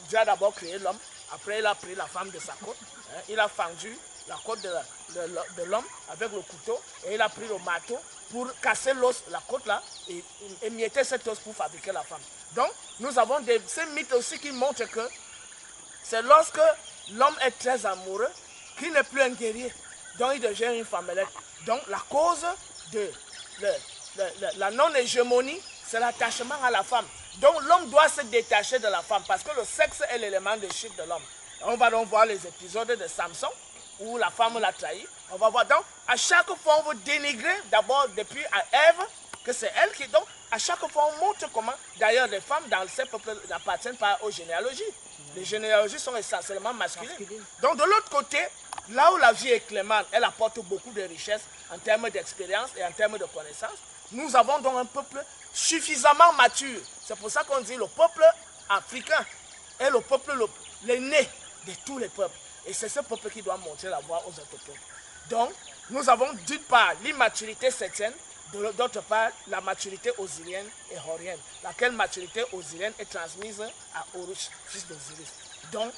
Dieu a d'abord créé l'homme, après il a pris la femme de sa côte, il a fendu la côte de l'homme avec le couteau et il a pris le marteau pour casser l'os, la côte là, et émietter cet os pour fabriquer la femme. Donc, nous avons ces mythes aussi qui montrent que c'est lorsque l'homme est très amoureux qu'il n'est plus un guerrier, donc il devient une femmelette. Donc, la cause de la non-hégémonie, c'est l'attachement à la femme. Donc, l'homme doit se détacher de la femme parce que le sexe est l'élément de chute de l'homme. On va donc voir les épisodes de Samson où la femme l'a trahi. On va voir donc, à chaque fois, on veut dénigrer d'abord depuis à Ève, que c'est elle qui. Donc, à chaque fois, on montre comment. D'ailleurs, les femmes dans ces peuples n'appartiennent pas aux généalogies. Les généalogies sont essentiellement masculines. Donc, de l'autre côté, là où la vie est clémente, elle apporte beaucoup de richesses en termes d'expérience et en termes de connaissances. Nous avons donc un peuple suffisamment mature. C'est pour ça qu'on dit le peuple africain est le peuple l'aîné de tous les peuples. Et c'est ce peuple qui doit montrer la voie aux autres peuples. Donc, nous avons d'une part l'immaturité septième, d'autre part la maturité osirienne et horienne, laquelle maturité osirienne est transmise à Horus, fils d'Osiris. Donc,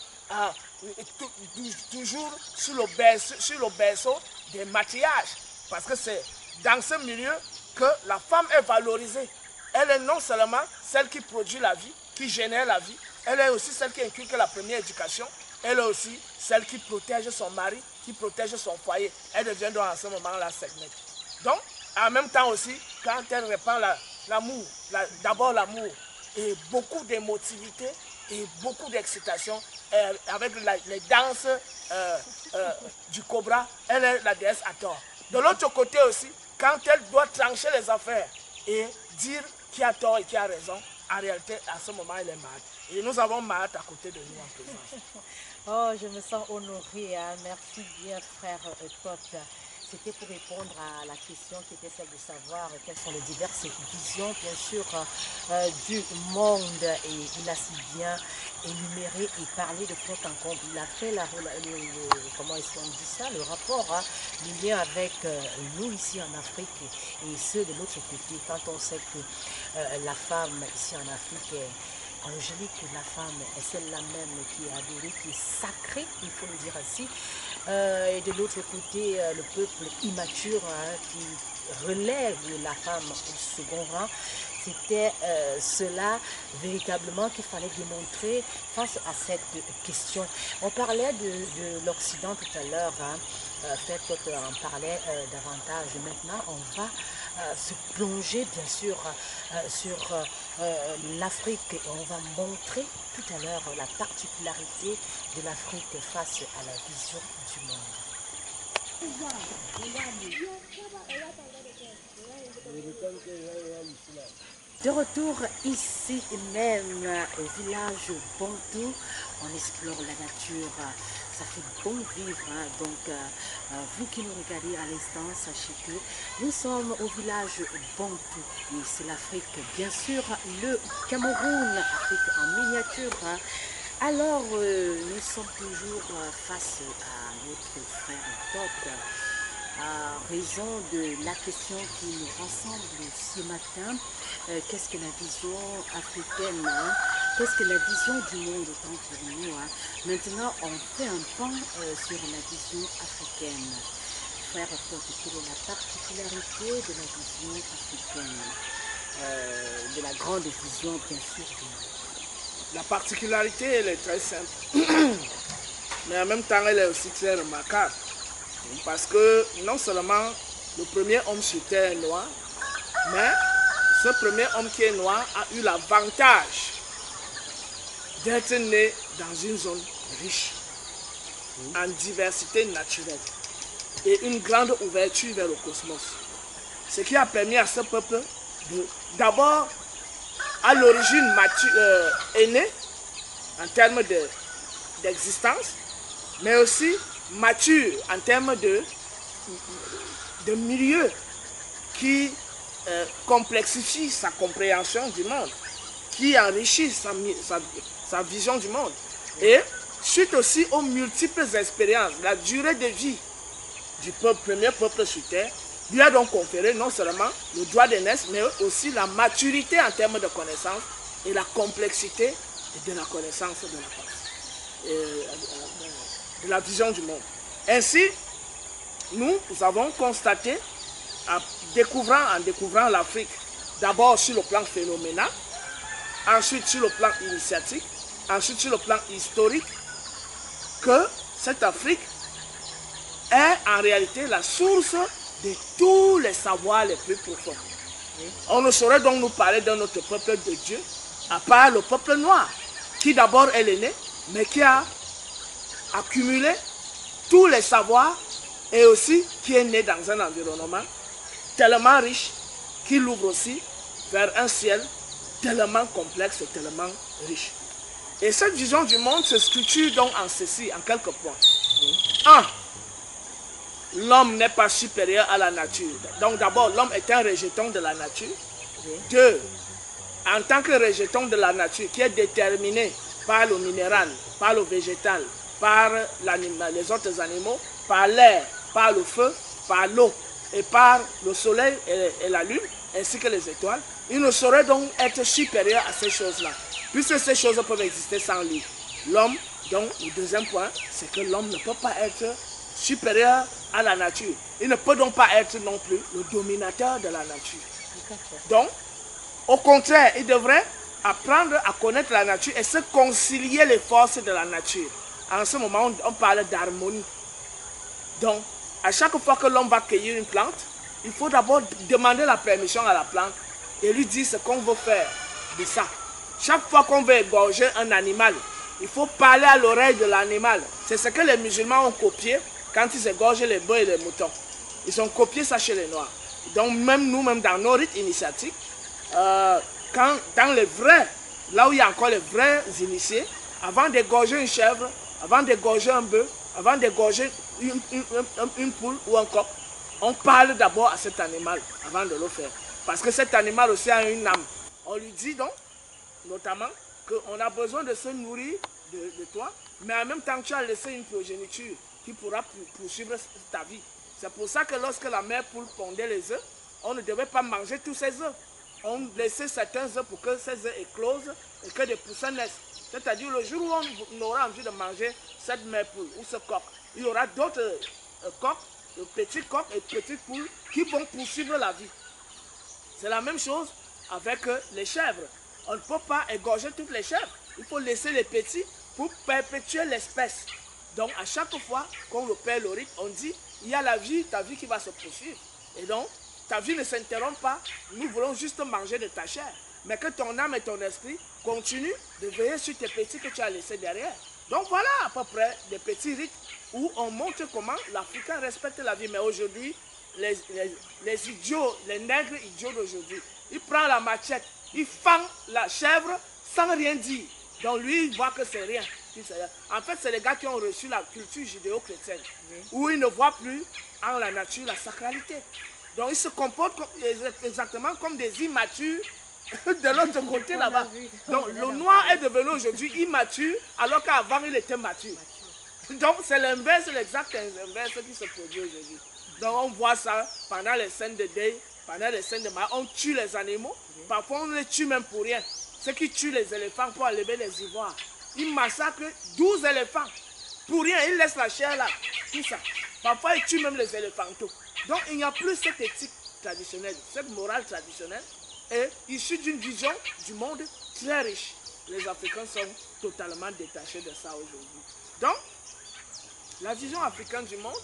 toujours sur le berceau des matriarches, parce que c'est dans ce milieu que la femme est valorisée. Elle est non seulement celle qui produit la vie, qui génère la vie, elle est aussi celle qui inculque la première éducation, elle est aussi celle qui protège son mari, qui protège son foyer. Elle devient donc en ce moment la segmette. Donc, en même temps aussi, quand elle répand l'amour, d'abord l'amour, et beaucoup d'émotivité et beaucoup d'excitation, avec les danses du cobra, elle est la déesse Hathor. De l'autre côté aussi, quand elle doit trancher les affaires et dire qui a tort et qui a raison, en réalité, à ce moment, elle est Mahat. Et nous avons Mahat à côté de nous en présence. Oh, je me sens honorée. Hein. Merci bien, frère Top. C'était pour répondre à la question qui était celle de savoir quelles sont les diverses visions, bien sûr, du monde. Et il a si bien énuméré et parlé de fond en comble. Il a fait comment est-ce qu'on dit ça, le rapport, hein, le lien avec nous ici en Afrique et ceux de l'autre côté. Quand on sait que la femme ici en Afrique est angélique, la femme est celle-là même qui est adorée, qui est sacrée, il faut le dire ainsi. Et de l'autre côté, le peuple immature, hein, qui relève la femme au second rang. C'était cela véritablement qu'il fallait démontrer face à cette question. On parlait de l'Occident tout à l'heure, hein. On parlait davantage. Maintenant, on va se plonger bien sûr sur l'Afrique et on va montrer tout à l'heure la particularité de l'Afrique face à la vision du monde. De retour ici même au village Bantou, on explore la nature, ça fait bon vivre. Hein. Donc vous qui nous regardez à l'instant, sachez que nous sommes au village Bantou et c'est l'Afrique, bien sûr, le Cameroun, Afrique en miniature. Hein. Alors nous sommes toujours face à notre frère Top. À raison de la question qui nous rassemble ce matin, qu'est-ce que la vision africaine, hein? Qu'est-ce que la vision du monde autant pour nous, hein? Maintenant, on fait un pan sur la vision africaine. Frère Top, quelle est la particularité de la vision africaine, de la grande vision, bien sûr, du monde? La particularité, elle est très simple. Mais en même temps, elle est aussi très remarquable. Parce que non seulement le premier homme sur terre est noir, mais ce premier homme qui est noir a eu l'avantage d'être né dans une zone riche, en diversité naturelle et une grande ouverture vers le cosmos. Ce qui a permis à ce peuple d'abord, à l'origine, aîné en termes d'existence, mais aussi mature en termes de milieu qui complexifie sa compréhension du monde, qui enrichit sa vision du monde. Et suite aussi aux multiples expériences, la durée de vie du premier peuple sur terre lui a donc conféré non seulement le droit d'aînesse, mais aussi la maturité en termes de connaissances et la complexité de la connaissance de la pensée, de la vision du monde. Ainsi, nous avons constaté, en découvrant l'Afrique, d'abord sur le plan phénoménal, ensuite sur le plan initiatique, ensuite sur le plan historique, que cette Afrique est en réalité la source de tous les savoirs les plus profonds. On ne saurait donc nous parler d'un autre peuple de Dieu, à part le peuple noir, qui d'abord est l'aîné, mais qui a accumulé tous les savoirs et aussi qui est né dans un environnement tellement riche qui l'ouvre aussi vers un ciel tellement complexe et tellement riche. Et cette vision du monde se structure donc en ceci, en quelques points. 1. L'homme n'est pas supérieur à la nature. Donc d'abord, l'homme est un rejeton de la nature. 2. En tant que rejeton de la nature qui est déterminé par le minéral, par le végétal, par les autres animaux, par l'air, par le feu, par l'eau et par le soleil et la lune, ainsi que les étoiles, il ne saurait donc être supérieur à ces choses-là, puisque ces choses peuvent exister sans lui. L'homme, donc, le deuxième point, c'est que l'homme ne peut pas être supérieur à la nature. Il ne peut donc pas être non plus le dominateur de la nature. Donc, au contraire, il devrait apprendre à connaître la nature et se concilier les forces de la nature. En ce moment, on parle d'harmonie. Donc, à chaque fois que l'homme va cueillir une plante, il faut d'abord demander la permission à la plante et lui dire ce qu'on veut faire de ça. Chaque fois qu'on veut égorger un animal, il faut parler à l'oreille de l'animal. C'est ce que les musulmans ont copié quand ils égorgent les bœufs et les moutons. Ils ont copié ça chez les Noirs. Donc même nous-mêmes dans nos rites initiatiques, dans les vrais, là où il y a encore les vrais initiés, avant d'égorger une chèvre, avant d'égorger un bœuf, avant d'égorger une poule ou un coq, on parle d'abord à cet animal avant de le faire. Parce que cet animal aussi a une âme. On lui dit donc, notamment, qu'on a besoin de se nourrir de toi, mais en même temps tu as laissé une progéniture qui pourra poursuivre ta vie. C'est pour ça que lorsque la mère poule pondait les œufs, on ne devait pas manger tous ces œufs. On laissait certains œufs pour que ces œufs éclosent et que des poussins naissent. C'est-à-dire le jour où on aura envie de manger cette mère poule ou ce coq, il y aura d'autres coqs, petits coqs et petites poules qui vont poursuivre la vie. C'est la même chose avec les chèvres. On ne peut pas égorger toutes les chèvres. Il faut laisser les petits pour perpétuer l'espèce. Donc à chaque fois qu'on repère le rite, on dit, il y a la vie, ta vie qui va se poursuivre. Et donc, ta vie ne s'interrompt pas. Nous voulons juste manger de ta chair. Mais que ton âme et ton esprit continuent de veiller sur tes petits que tu as laissés derrière. Donc voilà à peu près des petits rites où on montre comment l'Africain respecte la vie. Mais aujourd'hui, les idiots, les nègres idiots d'aujourd'hui, ils prennent la machette, ils fendent la chèvre sans rien dire. Donc lui, il voit que c'est rien. En fait, c'est les gars qui ont reçu la culture judéo-chrétienne, où ils ne voient plus en la nature la sacralité. Donc ils se comportent exactement comme des immatures de l'autre côté là-bas. Donc le noir est devenu aujourd'hui immature, alors qu'avant il était mature. Donc c'est l'inverse, l'exact inverse qui se produit aujourd'hui. Donc on voit ça pendant les scènes de deuil, pendant les scènes de mariage, on tue les animaux. Parfois on les tue même pour rien. Ceux qui tuent les éléphants pour enlever les ivoires, ils massacrent 12 éléphants. Pour rien, ils laissent la chair là, tout ça. Parfois ils tuent même les éléphantos. Donc il n'y a plus cette éthique traditionnelle, cette morale traditionnelle, et issue d'une vision du monde très riche. les Africains sont totalement détachés de ça aujourd'hui. Donc, la vision africaine du monde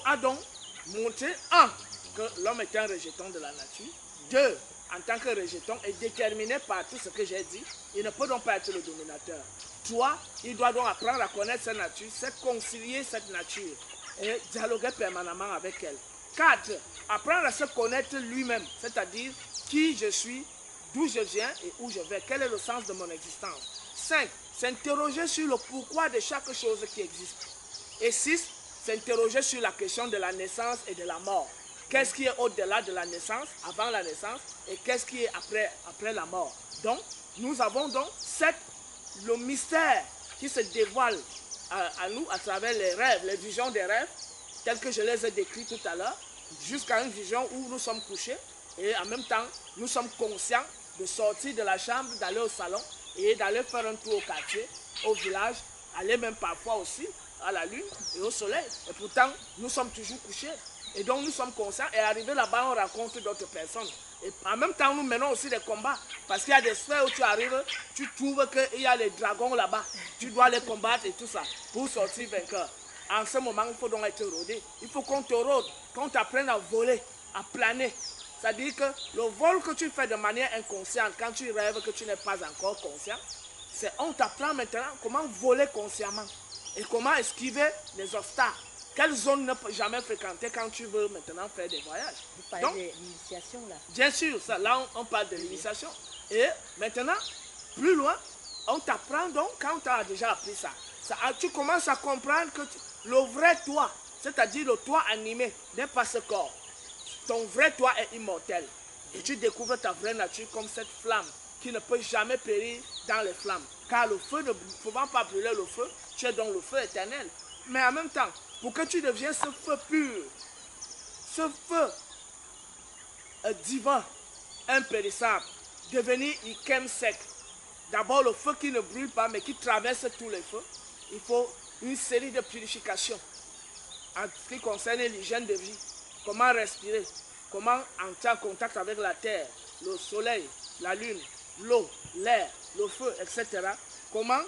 a donc montré, un, que l'homme est un rejeton de la nature, deux, en tant que rejeton, est déterminé par tout ce que j'ai dit, il ne peut donc pas être le dominateur. Trois, il doit donc apprendre à connaître cette nature, concilier cette nature et dialoguer permanemment avec elle. 4. Apprendre à se connaître lui-même, c'est-à-dire qui je suis, d'où je viens et où je vais, quel est le sens de mon existence. 5. S'interroger sur le pourquoi de chaque chose qui existe. Et 6. S'interroger sur la question de la naissance et de la mort. Qu'est-ce qui est au-delà de la naissance, avant la naissance, et qu'est-ce qui est après la mort. Donc, nous avons donc le mystère qui se dévoile à nous à travers les rêves, les visions des rêves, tels que je les ai décrits tout à l'heure, jusqu'à une vision où nous sommes couchés et en même temps, nous sommes conscients de sortir de la chambre, d'aller au salon et d'aller faire un tour au quartier, au village, aller même parfois aussi à la lune et au soleil. Et pourtant, nous sommes toujours couchés. Et donc, nous sommes conscients et arrivé là-bas, on rencontre d'autres personnes. Et en même temps, nous menons aussi des combats. Parce qu'il y a des sphères où tu arrives, tu trouves qu'il y a les dragons là-bas. Tu dois les combattre et tout ça pour sortir vainqueur. En ce moment, il faut donc être rodé. Il faut qu'on te rôde, qu'on t'apprenne à voler, à planer. C'est-à-dire que le vol que tu fais de manière inconsciente, quand tu rêves que tu n'es pas encore conscient, on t'apprend maintenant comment voler consciemment et comment esquiver les obstacles. Quelle zone ne peut jamais fréquenter quand tu veux maintenant faire des voyages. Vous parlez de l'initiation là. Bien sûr, ça, là on parle de l'initiation. Et maintenant, plus loin, on t'apprend donc, quand tu as déjà appris ça, tu commences à comprendre que le vrai toi, c'est-à-dire le toi animé, n'est pas ce corps. Ton vrai toi est immortel. Et tu découvres ta vraie nature comme cette flamme qui ne peut jamais périr dans les flammes. Car le feu ne pouvant pas brûler le feu, tu es donc le feu éternel. Mais en même temps, pour que tu deviennes ce feu pur, ce feu divin, impérissable, devenir Ikem sec. D'abord le feu qui ne brûle pas mais qui traverse tous les feux. Il faut une série de purifications en ce qui concerne l'hygiène de vie. Comment respirer, comment entrer en contact avec la terre, le soleil, la lune, l'eau, l'air, le feu, etc. Comment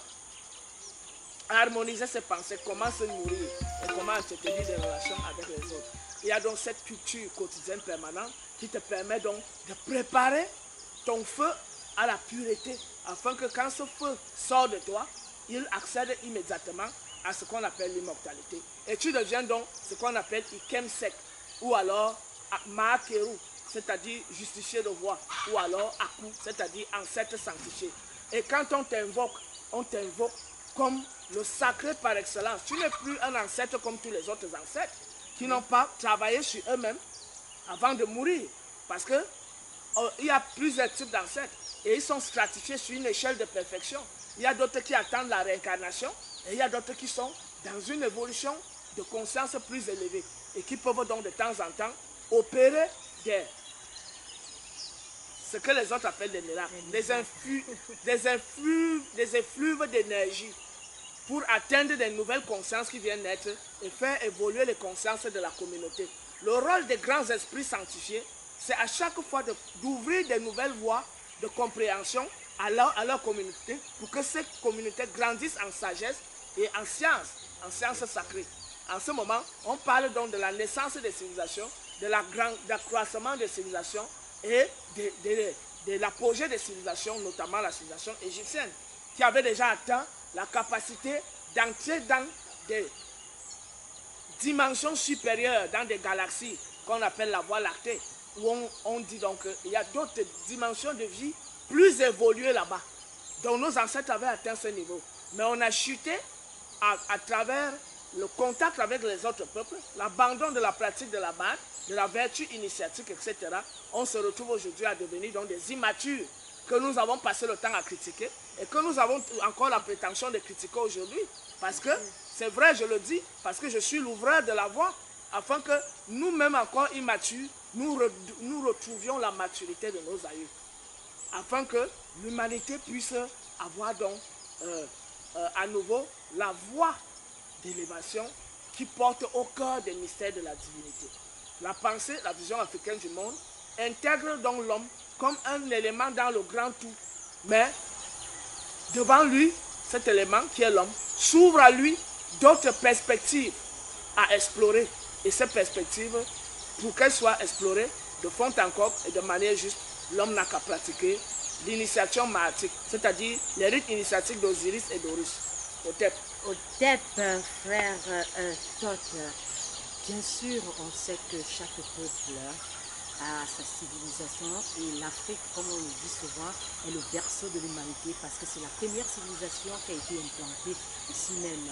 harmoniser ses pensées, comment se nourrir et comment entretenir des relations avec les autres. Il y a donc cette culture quotidienne permanente qui te permet donc de préparer ton feu à la pureté afin que quand ce feu sort de toi, il accède immédiatement à ce qu'on appelle l'immortalité. Et tu deviens donc ce qu'on appelle Ikem sec ou alors Maakeru, c'est-à-dire justifié de voix, ou alors Aku, c'est-à-dire ancêtre sanctifié. Et quand on t'invoque comme le sacré par excellence. Tu n'es plus un ancêtre comme tous les autres ancêtres qui n'ont pas travaillé sur eux-mêmes avant de mourir. Parce que il y a plusieurs types d'ancêtres et ils sont stratifiés sur une échelle de perfection. Il y a d'autres qui attendent la réincarnation et il y a d'autres qui sont dans une évolution de conscience plus élevée et qui peuvent donc de temps en temps opérer ce que les autres appellent des miracles, des effluves d'énergie pour atteindre des nouvelles consciences qui viennent naître et faire évoluer les consciences de la communauté. Le rôle des grands esprits sanctifiés, c'est à chaque fois d'ouvrir des nouvelles voies de compréhension à leur communauté pour que ces communautés grandissent en sagesse et en science sacrée. En ce moment, on parle donc de la naissance des civilisations, de l'accroissement des civilisations et de l'apogée des civilisations, notamment la civilisation égyptienne, qui avait déjà atteint la capacité d'entrer dans des dimensions supérieures, dans des galaxies qu'on appelle la Voie lactée, où on dit donc qu'il y a d'autres dimensions de vie plus évoluées là-bas. Donc nos ancêtres avaient atteint ce niveau. Mais on a chuté à travers le contact avec les autres peuples, l'abandon de la pratique de la base, de la vertu initiatique, etc. On se retrouve aujourd'hui à devenir donc des immatures que nous avons passé le temps à critiquer et que nous avons encore la prétention de critiquer aujourd'hui. Parce que, c'est vrai, je le dis, parce que je suis l'ouvreur de la voie, afin que nous-mêmes encore immatures, nous retrouvions la maturité de nos aïeux. Afin que l'humanité puisse avoir donc à nouveau la voie d'élévation qui porte au cœur des mystères de la divinité. La pensée, la vision africaine du monde, intègre donc l'homme comme un élément dans le grand tout, mais devant lui, cet élément qui est l'homme, s'ouvre à lui d'autres perspectives à explorer. Et ces perspectives, pour qu'elles soient explorées de fond en comble et de manière juste, l'homme n'a qu'à pratiquer l'initiation mahatique, c'est-à-dire les rites initiatiques d'Osiris et d'Horus. Hotep. Hotep, frère Thoth, bien sûr, on sait que chaque peuple a sa civilisation et l'Afrique, comme on le dit souvent, est le berceau de l'humanité parce que c'est la première civilisation qui a été implantée ici même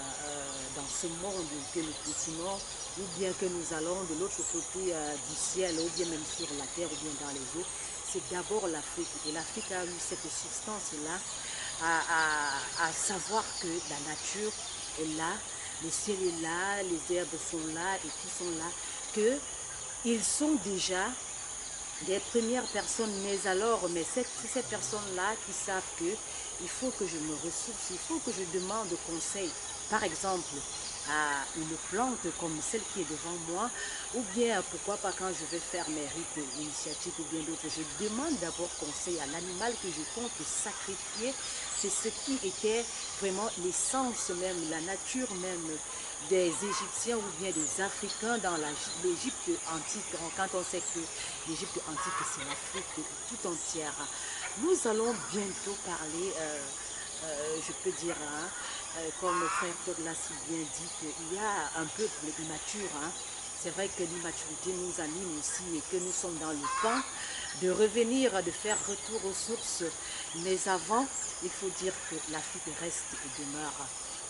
dans ce monde que nous cultivons ou bien que nous allons de l'autre côté du ciel ou bien même sur la terre ou bien dans les eaux. C'est d'abord l'Afrique et l'Afrique a eu cette substance-là à savoir que la nature est là, le ciel est là, les herbes sont là et tout sont là, que ils sont déjà des premières personnes, mais alors, ces personnes-là qui savent que il faut que je me ressource, il faut que je demande conseil, par exemple, à une plante comme celle qui est devant moi, ou bien pourquoi pas quand je vais faire mes rites initiatiques ou bien d'autres, je demande d'abord conseil à l'animal que je compte sacrifier. C'est ce qui était vraiment l'essence même, la nature même des Égyptiens ou bien des Africains dans l'Égypte antique. Quand on sait que l'Égypte antique, c'est l'Afrique tout entière. Nous allons bientôt parler, je peux dire, comme le frère Claude l'a si bien dit, qu'il y a un peuple immature. C'est vrai que l'immaturité nous anime aussi et que nous sommes dans le temps de revenir, de faire retour aux sources. Mais avant, il faut dire que l'Afrique reste et demeure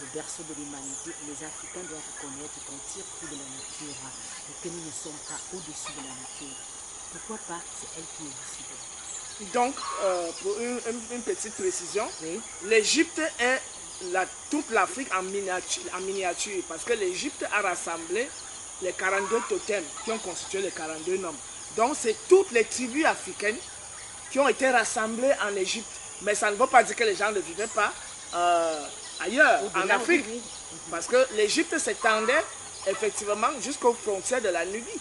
le berceau de l'humanité. Les Africains doivent reconnaître qu'on tire tout de la nature et que nous ne sommes pas au-dessus de la nature. Pourquoi pas, c'est elle qui est au-dessus de nous. Donc, pour une petite précision, Oui. l'Égypte est toute l'Afrique en miniature parce que l'Égypte a rassemblé les 42 totems qui ont constitué les 42 noms. Donc, c'est toutes les tribus africaines qui ont été rassemblées en Égypte. Mais ça ne veut pas dire que les gens ne vivaient pas ailleurs, en Afrique. Oui. Parce que l'Égypte s'étendait effectivement jusqu'aux frontières de la Nubie.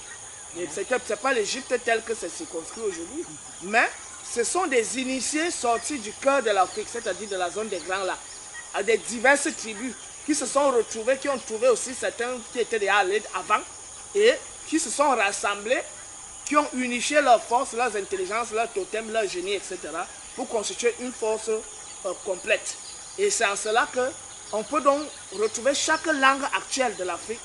Ce n'est pas l'Égypte tel que c'est circonscrit aujourd'hui. Mais ce sont des initiés sortis du cœur de l'Afrique, c'est-à-dire de la zone des Grands Lacs, à des diverses tribus qui se sont retrouvés, qui ont trouvé aussi certains qui étaient déjà allés avant et qui se sont rassemblés, qui ont unifié leurs forces, leurs intelligences, leurs totems, leurs génies, etc. pour constituer une force complète. Et c'est en cela qu'on peut donc retrouver chaque langue actuelle de l'Afrique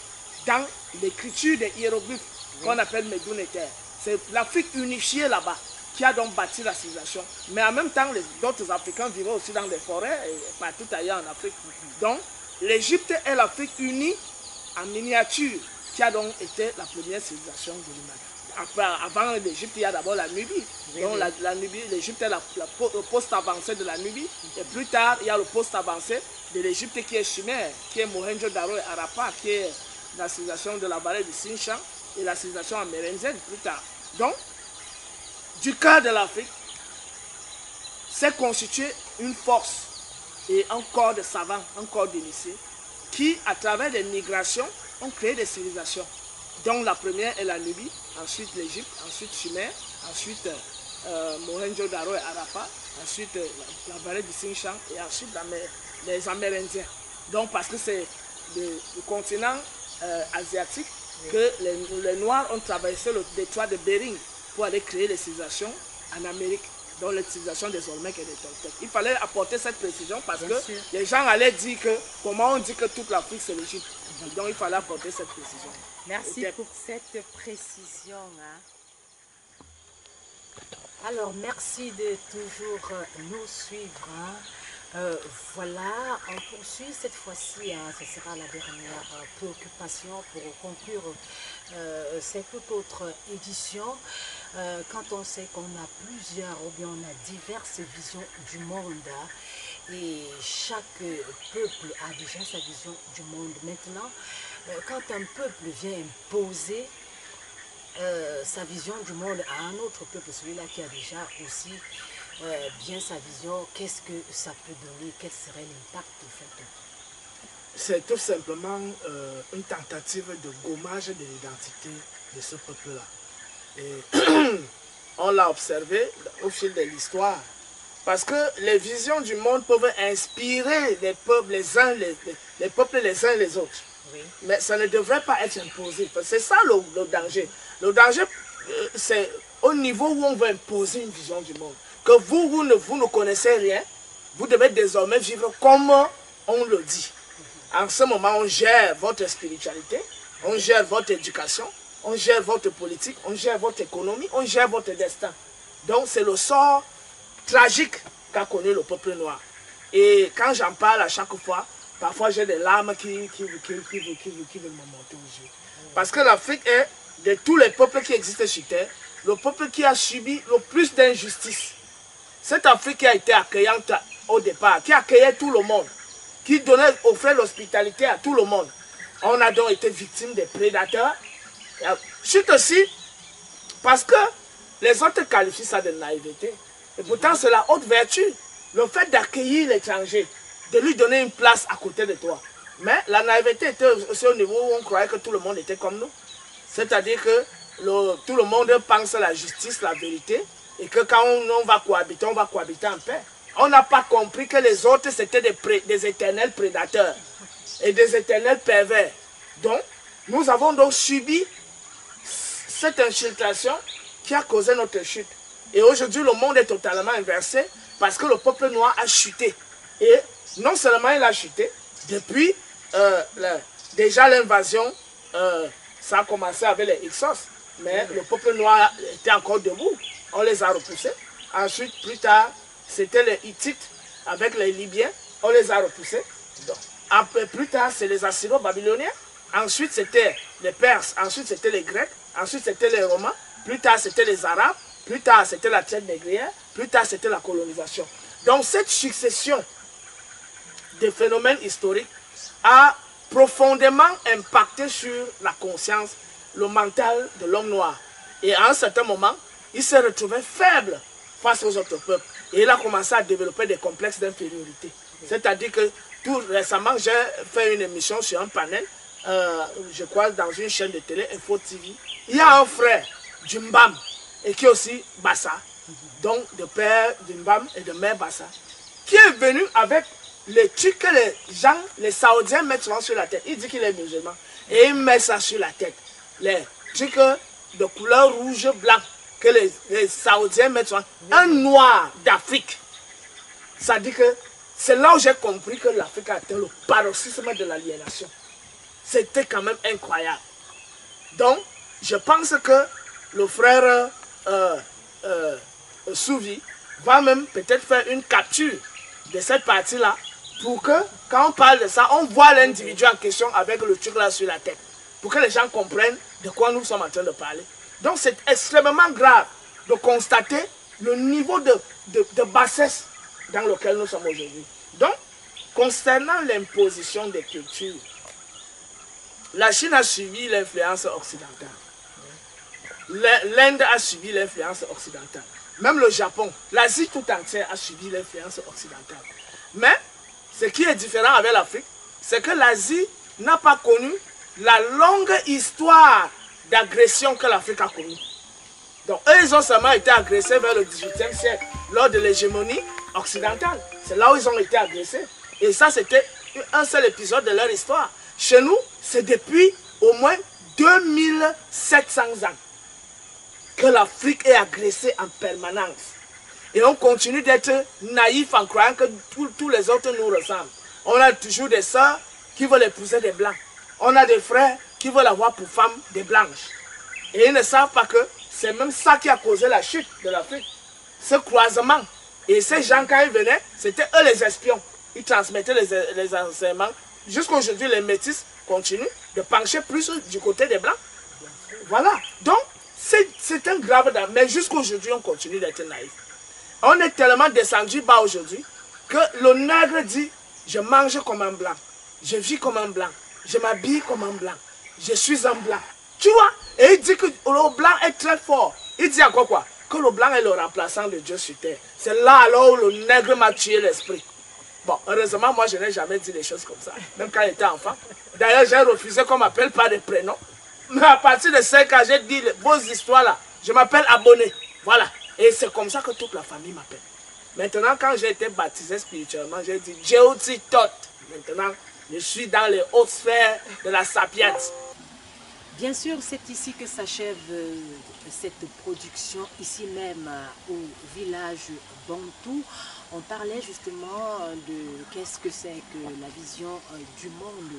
dans l'écriture des hiéroglyphes qu'on appelle Médounéter. C'est l'Afrique unifiée là-bas qui a donc bâti la civilisation. Mais en même temps, d'autres Africains vivaient aussi dans les forêts et partout ailleurs en Afrique. Donc, l'Égypte est l'Afrique unie en miniature qui a donc été la première civilisation de l'humanité. Avant l'Égypte, il y a d'abord la Nubie. Donc la Nubie, l'Égypte est le poste avancé de la Nubie. Et plus tard, il y a le poste avancé de l'Égypte qui est Sumer, qui est Mohenjo-Daro et Harappa, qui est la civilisation de la vallée du Sinchan et la civilisation amérindienne plus tard. Donc, du cœur de l'Afrique, s'est constitué une force et un corps de savants, un corps d'initiés, qui, à travers des migrations, ont créé des civilisations. Donc la première est la Nubie, ensuite l'Égypte, ensuite Sumer, ensuite Mohenjo-Daro et Harappa, ensuite la vallée du Sinchan et ensuite les Amérindiens. Donc parce que c'est le continent asiatique que les Noirs ont traversé le détroit de Bering pour aller créer les civilisations en Amérique, dont les civilisations des Olmecs et des Toltecs. Il fallait apporter cette précision parce que les gens allaient dire que comment on dit que toute l'Afrique c'est l'Égypte. Donc il fallait apporter cette précision. Merci pour cette précision. Alors merci de toujours nous suivre. Voilà, on poursuit cette fois-ci, ce sera la dernière préoccupation pour conclure cette toute autre édition. Quand on sait qu'on a plusieurs ou bien on a diverses visions du monde et chaque peuple a déjà sa vision du monde. Maintenant, quand un peuple vient imposer sa vision du monde à un autre peuple, celui-là qui a déjà aussi bien sa vision, qu'est-ce que ça peut donner? Quel serait l'impact en fait? C'est tout simplement une tentative de gommage de l'identité de ce peuple-là. Et on l'a observé au fil de l'histoire. Parce que les visions du monde peuvent inspirer les peuples les uns les autres. Oui. Mais ça ne devrait pas être imposé. C'est ça le danger. Le danger, c'est au niveau où on veut imposer une vision du monde. Que vous ne connaissez rien, vous devez désormais vivre comme on le dit. En ce moment, on gère votre spiritualité, on gère votre éducation, on gère votre politique, on gère votre économie, on gère votre destin. Donc c'est le sort tragique qu'a connu le peuple noir. Et quand j'en parle à chaque fois, parfois j'ai des larmes qui veulent me monter aux yeux. Parce que l'Afrique est, de tous les peuples qui existent sur Terre, le peuple qui a subi le plus d'injustice. Cette Afrique qui a été accueillante au départ, qui accueillait tout le monde, qui offrait l'hospitalité à tout le monde. On a donc été victime des prédateurs. Chute aussi, parce que les autres qualifient ça de naïveté. Et pourtant, c'est la haute vertu. Le fait d'accueillir l'étranger, de lui donner une place à côté de toi. Mais la naïveté était aussi au niveau où on croyait que tout le monde était comme nous. C'est-à-dire que tout le monde pense à la justice, la vérité, et que quand on va cohabiter en paix. On n'a pas compris que les autres, c'était des éternels prédateurs et des éternels pervers. Donc, nous avons donc subi cette infiltration qui a causé notre chute. Et aujourd'hui, le monde est totalement inversé parce que le peuple noir a chuté. Et non seulement il a chuté, depuis déjà l'invasion, ça a commencé avec les Hyksos, mais le peuple noir était encore debout. On les a repoussés. Ensuite, plus tard, c'était les Hittites avec les Libyens. On les a repoussés. Donc, un peu plus tard, c'est les Assyro-Babyloniens. Ensuite, c'était les Perses. Ensuite, c'était les Grecs. Ensuite, c'était les Romains. Plus tard, c'était les Arabes. Plus tard, c'était la traite négrière. Plus tard, c'était la colonisation. Donc, cette succession de phénomènes historiques a profondément impacté sur la conscience, le mental de l'homme noir. Et à un certain moment, il s'est retrouvé faible face aux autres peuples. Et il a commencé à développer des complexes d'infériorité. C'est-à-dire que tout récemment, j'ai fait une émission sur un panel, je crois dans une chaîne de télé, Info TV. Il y a un frère d'Umbam, et qui est aussi Bassa, donc de père d'Umbam et de mère Bassa, qui est venu avec les trucs que les Saoudiens mettent souvent sur la tête. Il dit qu'il est musulman. Et il met ça sur la tête. Les trucs de couleur rouge, blanc, que les Saoudiens mettent souvent. Un noir d'Afrique. Ça dit que c'est là où j'ai compris que l'Afrique a atteint le paroxysme de l'aliénation. C'était quand même incroyable. Donc, je pense que le frère Souvi va même peut-être faire une capture de cette partie-là pour que, quand on parle de ça, on voit l'individu en question avec le truc là sur la tête. Pour que les gens comprennent de quoi nous sommes en train de parler. Donc, c'est extrêmement grave de constater le niveau de bassesse dans lequel nous sommes aujourd'hui. Donc, concernant l'imposition des cultures, la Chine a suivi l'influence occidentale. L'Inde a suivi l'influence occidentale. Même le Japon, l'Asie tout entière a suivi l'influence occidentale. Mais, ce qui est différent avec l'Afrique, c'est que l'Asie n'a pas connu la longue histoire d'agression que l'Afrique a connue. Donc, eux, ils ont seulement été agressés vers le XVIIIe siècle, lors de l'hégémonie occidentale. C'est là où ils ont été agressés. Et ça, c'était un seul épisode de leur histoire. Chez nous, c'est depuis au moins 2700 ans que l'Afrique est agressée en permanence. Et on continue d'être naïf en croyant que tous les autres nous ressemblent. On a toujours des sœurs qui veulent épouser des blancs. On a des frères qui veulent avoir pour femmes des blanches. Et ils ne savent pas que c'est même ça qui a causé la chute de l'Afrique. Ce croisement. Et ces gens, quand ils venaient, c'était eux les espions. Ils transmettaient les enseignements. Jusqu'à aujourd'hui, les métis continuent de pencher plus du côté des blancs. Voilà. Donc, c'est un grave drame. Mais jusqu'à aujourd'hui, on continue d'être naïf. On est tellement descendu bas aujourd'hui que le nègre dit, je mange comme un blanc, je vis comme un blanc, je m'habille comme un blanc, je suis un blanc. Tu vois? Et il dit que le blanc est très fort. Il dit encore quoi? Que le blanc est le remplaçant de Dieu sur terre. C'est là alors où le nègre m'a tué l'esprit. Bon, heureusement, moi je n'ai jamais dit des choses comme ça, même quand j'étais enfant. D'ailleurs, j'ai refusé qu'on m'appelle par des prénoms. Mais à partir de 5 ans, j'ai dit vos histoires là. Je m'appelle Abonné. Voilà. Et c'est comme ça que toute la famille m'appelle. Maintenant, quand j'ai été baptisé spirituellement, j'ai dit Jéoti Tot. Maintenant, je suis dans les hautes sphères de la sapience. Bien sûr, c'est ici que s'achève cette production, ici même au village Bantou. On parlait justement de qu'est-ce que c'est que la vision du monde.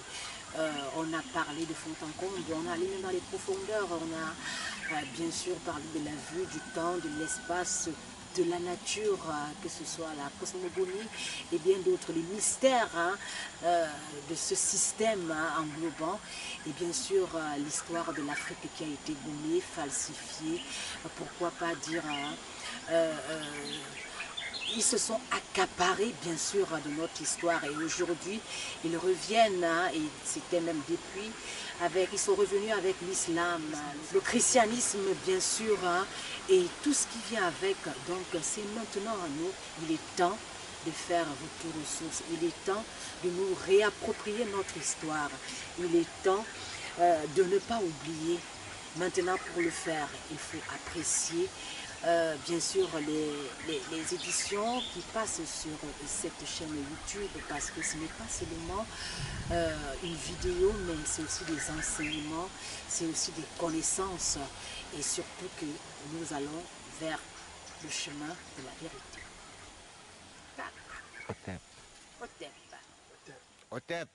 On a parlé de fond en comble, on a allé même dans les profondeurs, on a bien sûr parlé de la vue, du temps, de l'espace, de la nature, que ce soit la cosmogonie et bien d'autres, les mystères de ce système englobant, et bien sûr l'histoire de l'Afrique qui a été gommée, falsifiée, pourquoi pas dire ils se sont accaparés bien sûr de notre histoire et aujourd'hui ils reviennent et c'était même depuis ils sont revenus avec l'islam, le christianisme bien sûr et tout ce qui vient avec. Donc c'est maintenant à nous, il est temps de faire retour aux sources, il est temps de nous réapproprier notre histoire, il est temps de ne pas oublier. Maintenant, pour le faire, il faut apprécier bien sûr les éditions qui passent sur cette chaîne YouTube, parce que ce n'est pas seulement une vidéo, mais c'est aussi des enseignements, c'est aussi des connaissances, et surtout que nous allons vers le chemin de la vérité. Otep. Otep. Otep.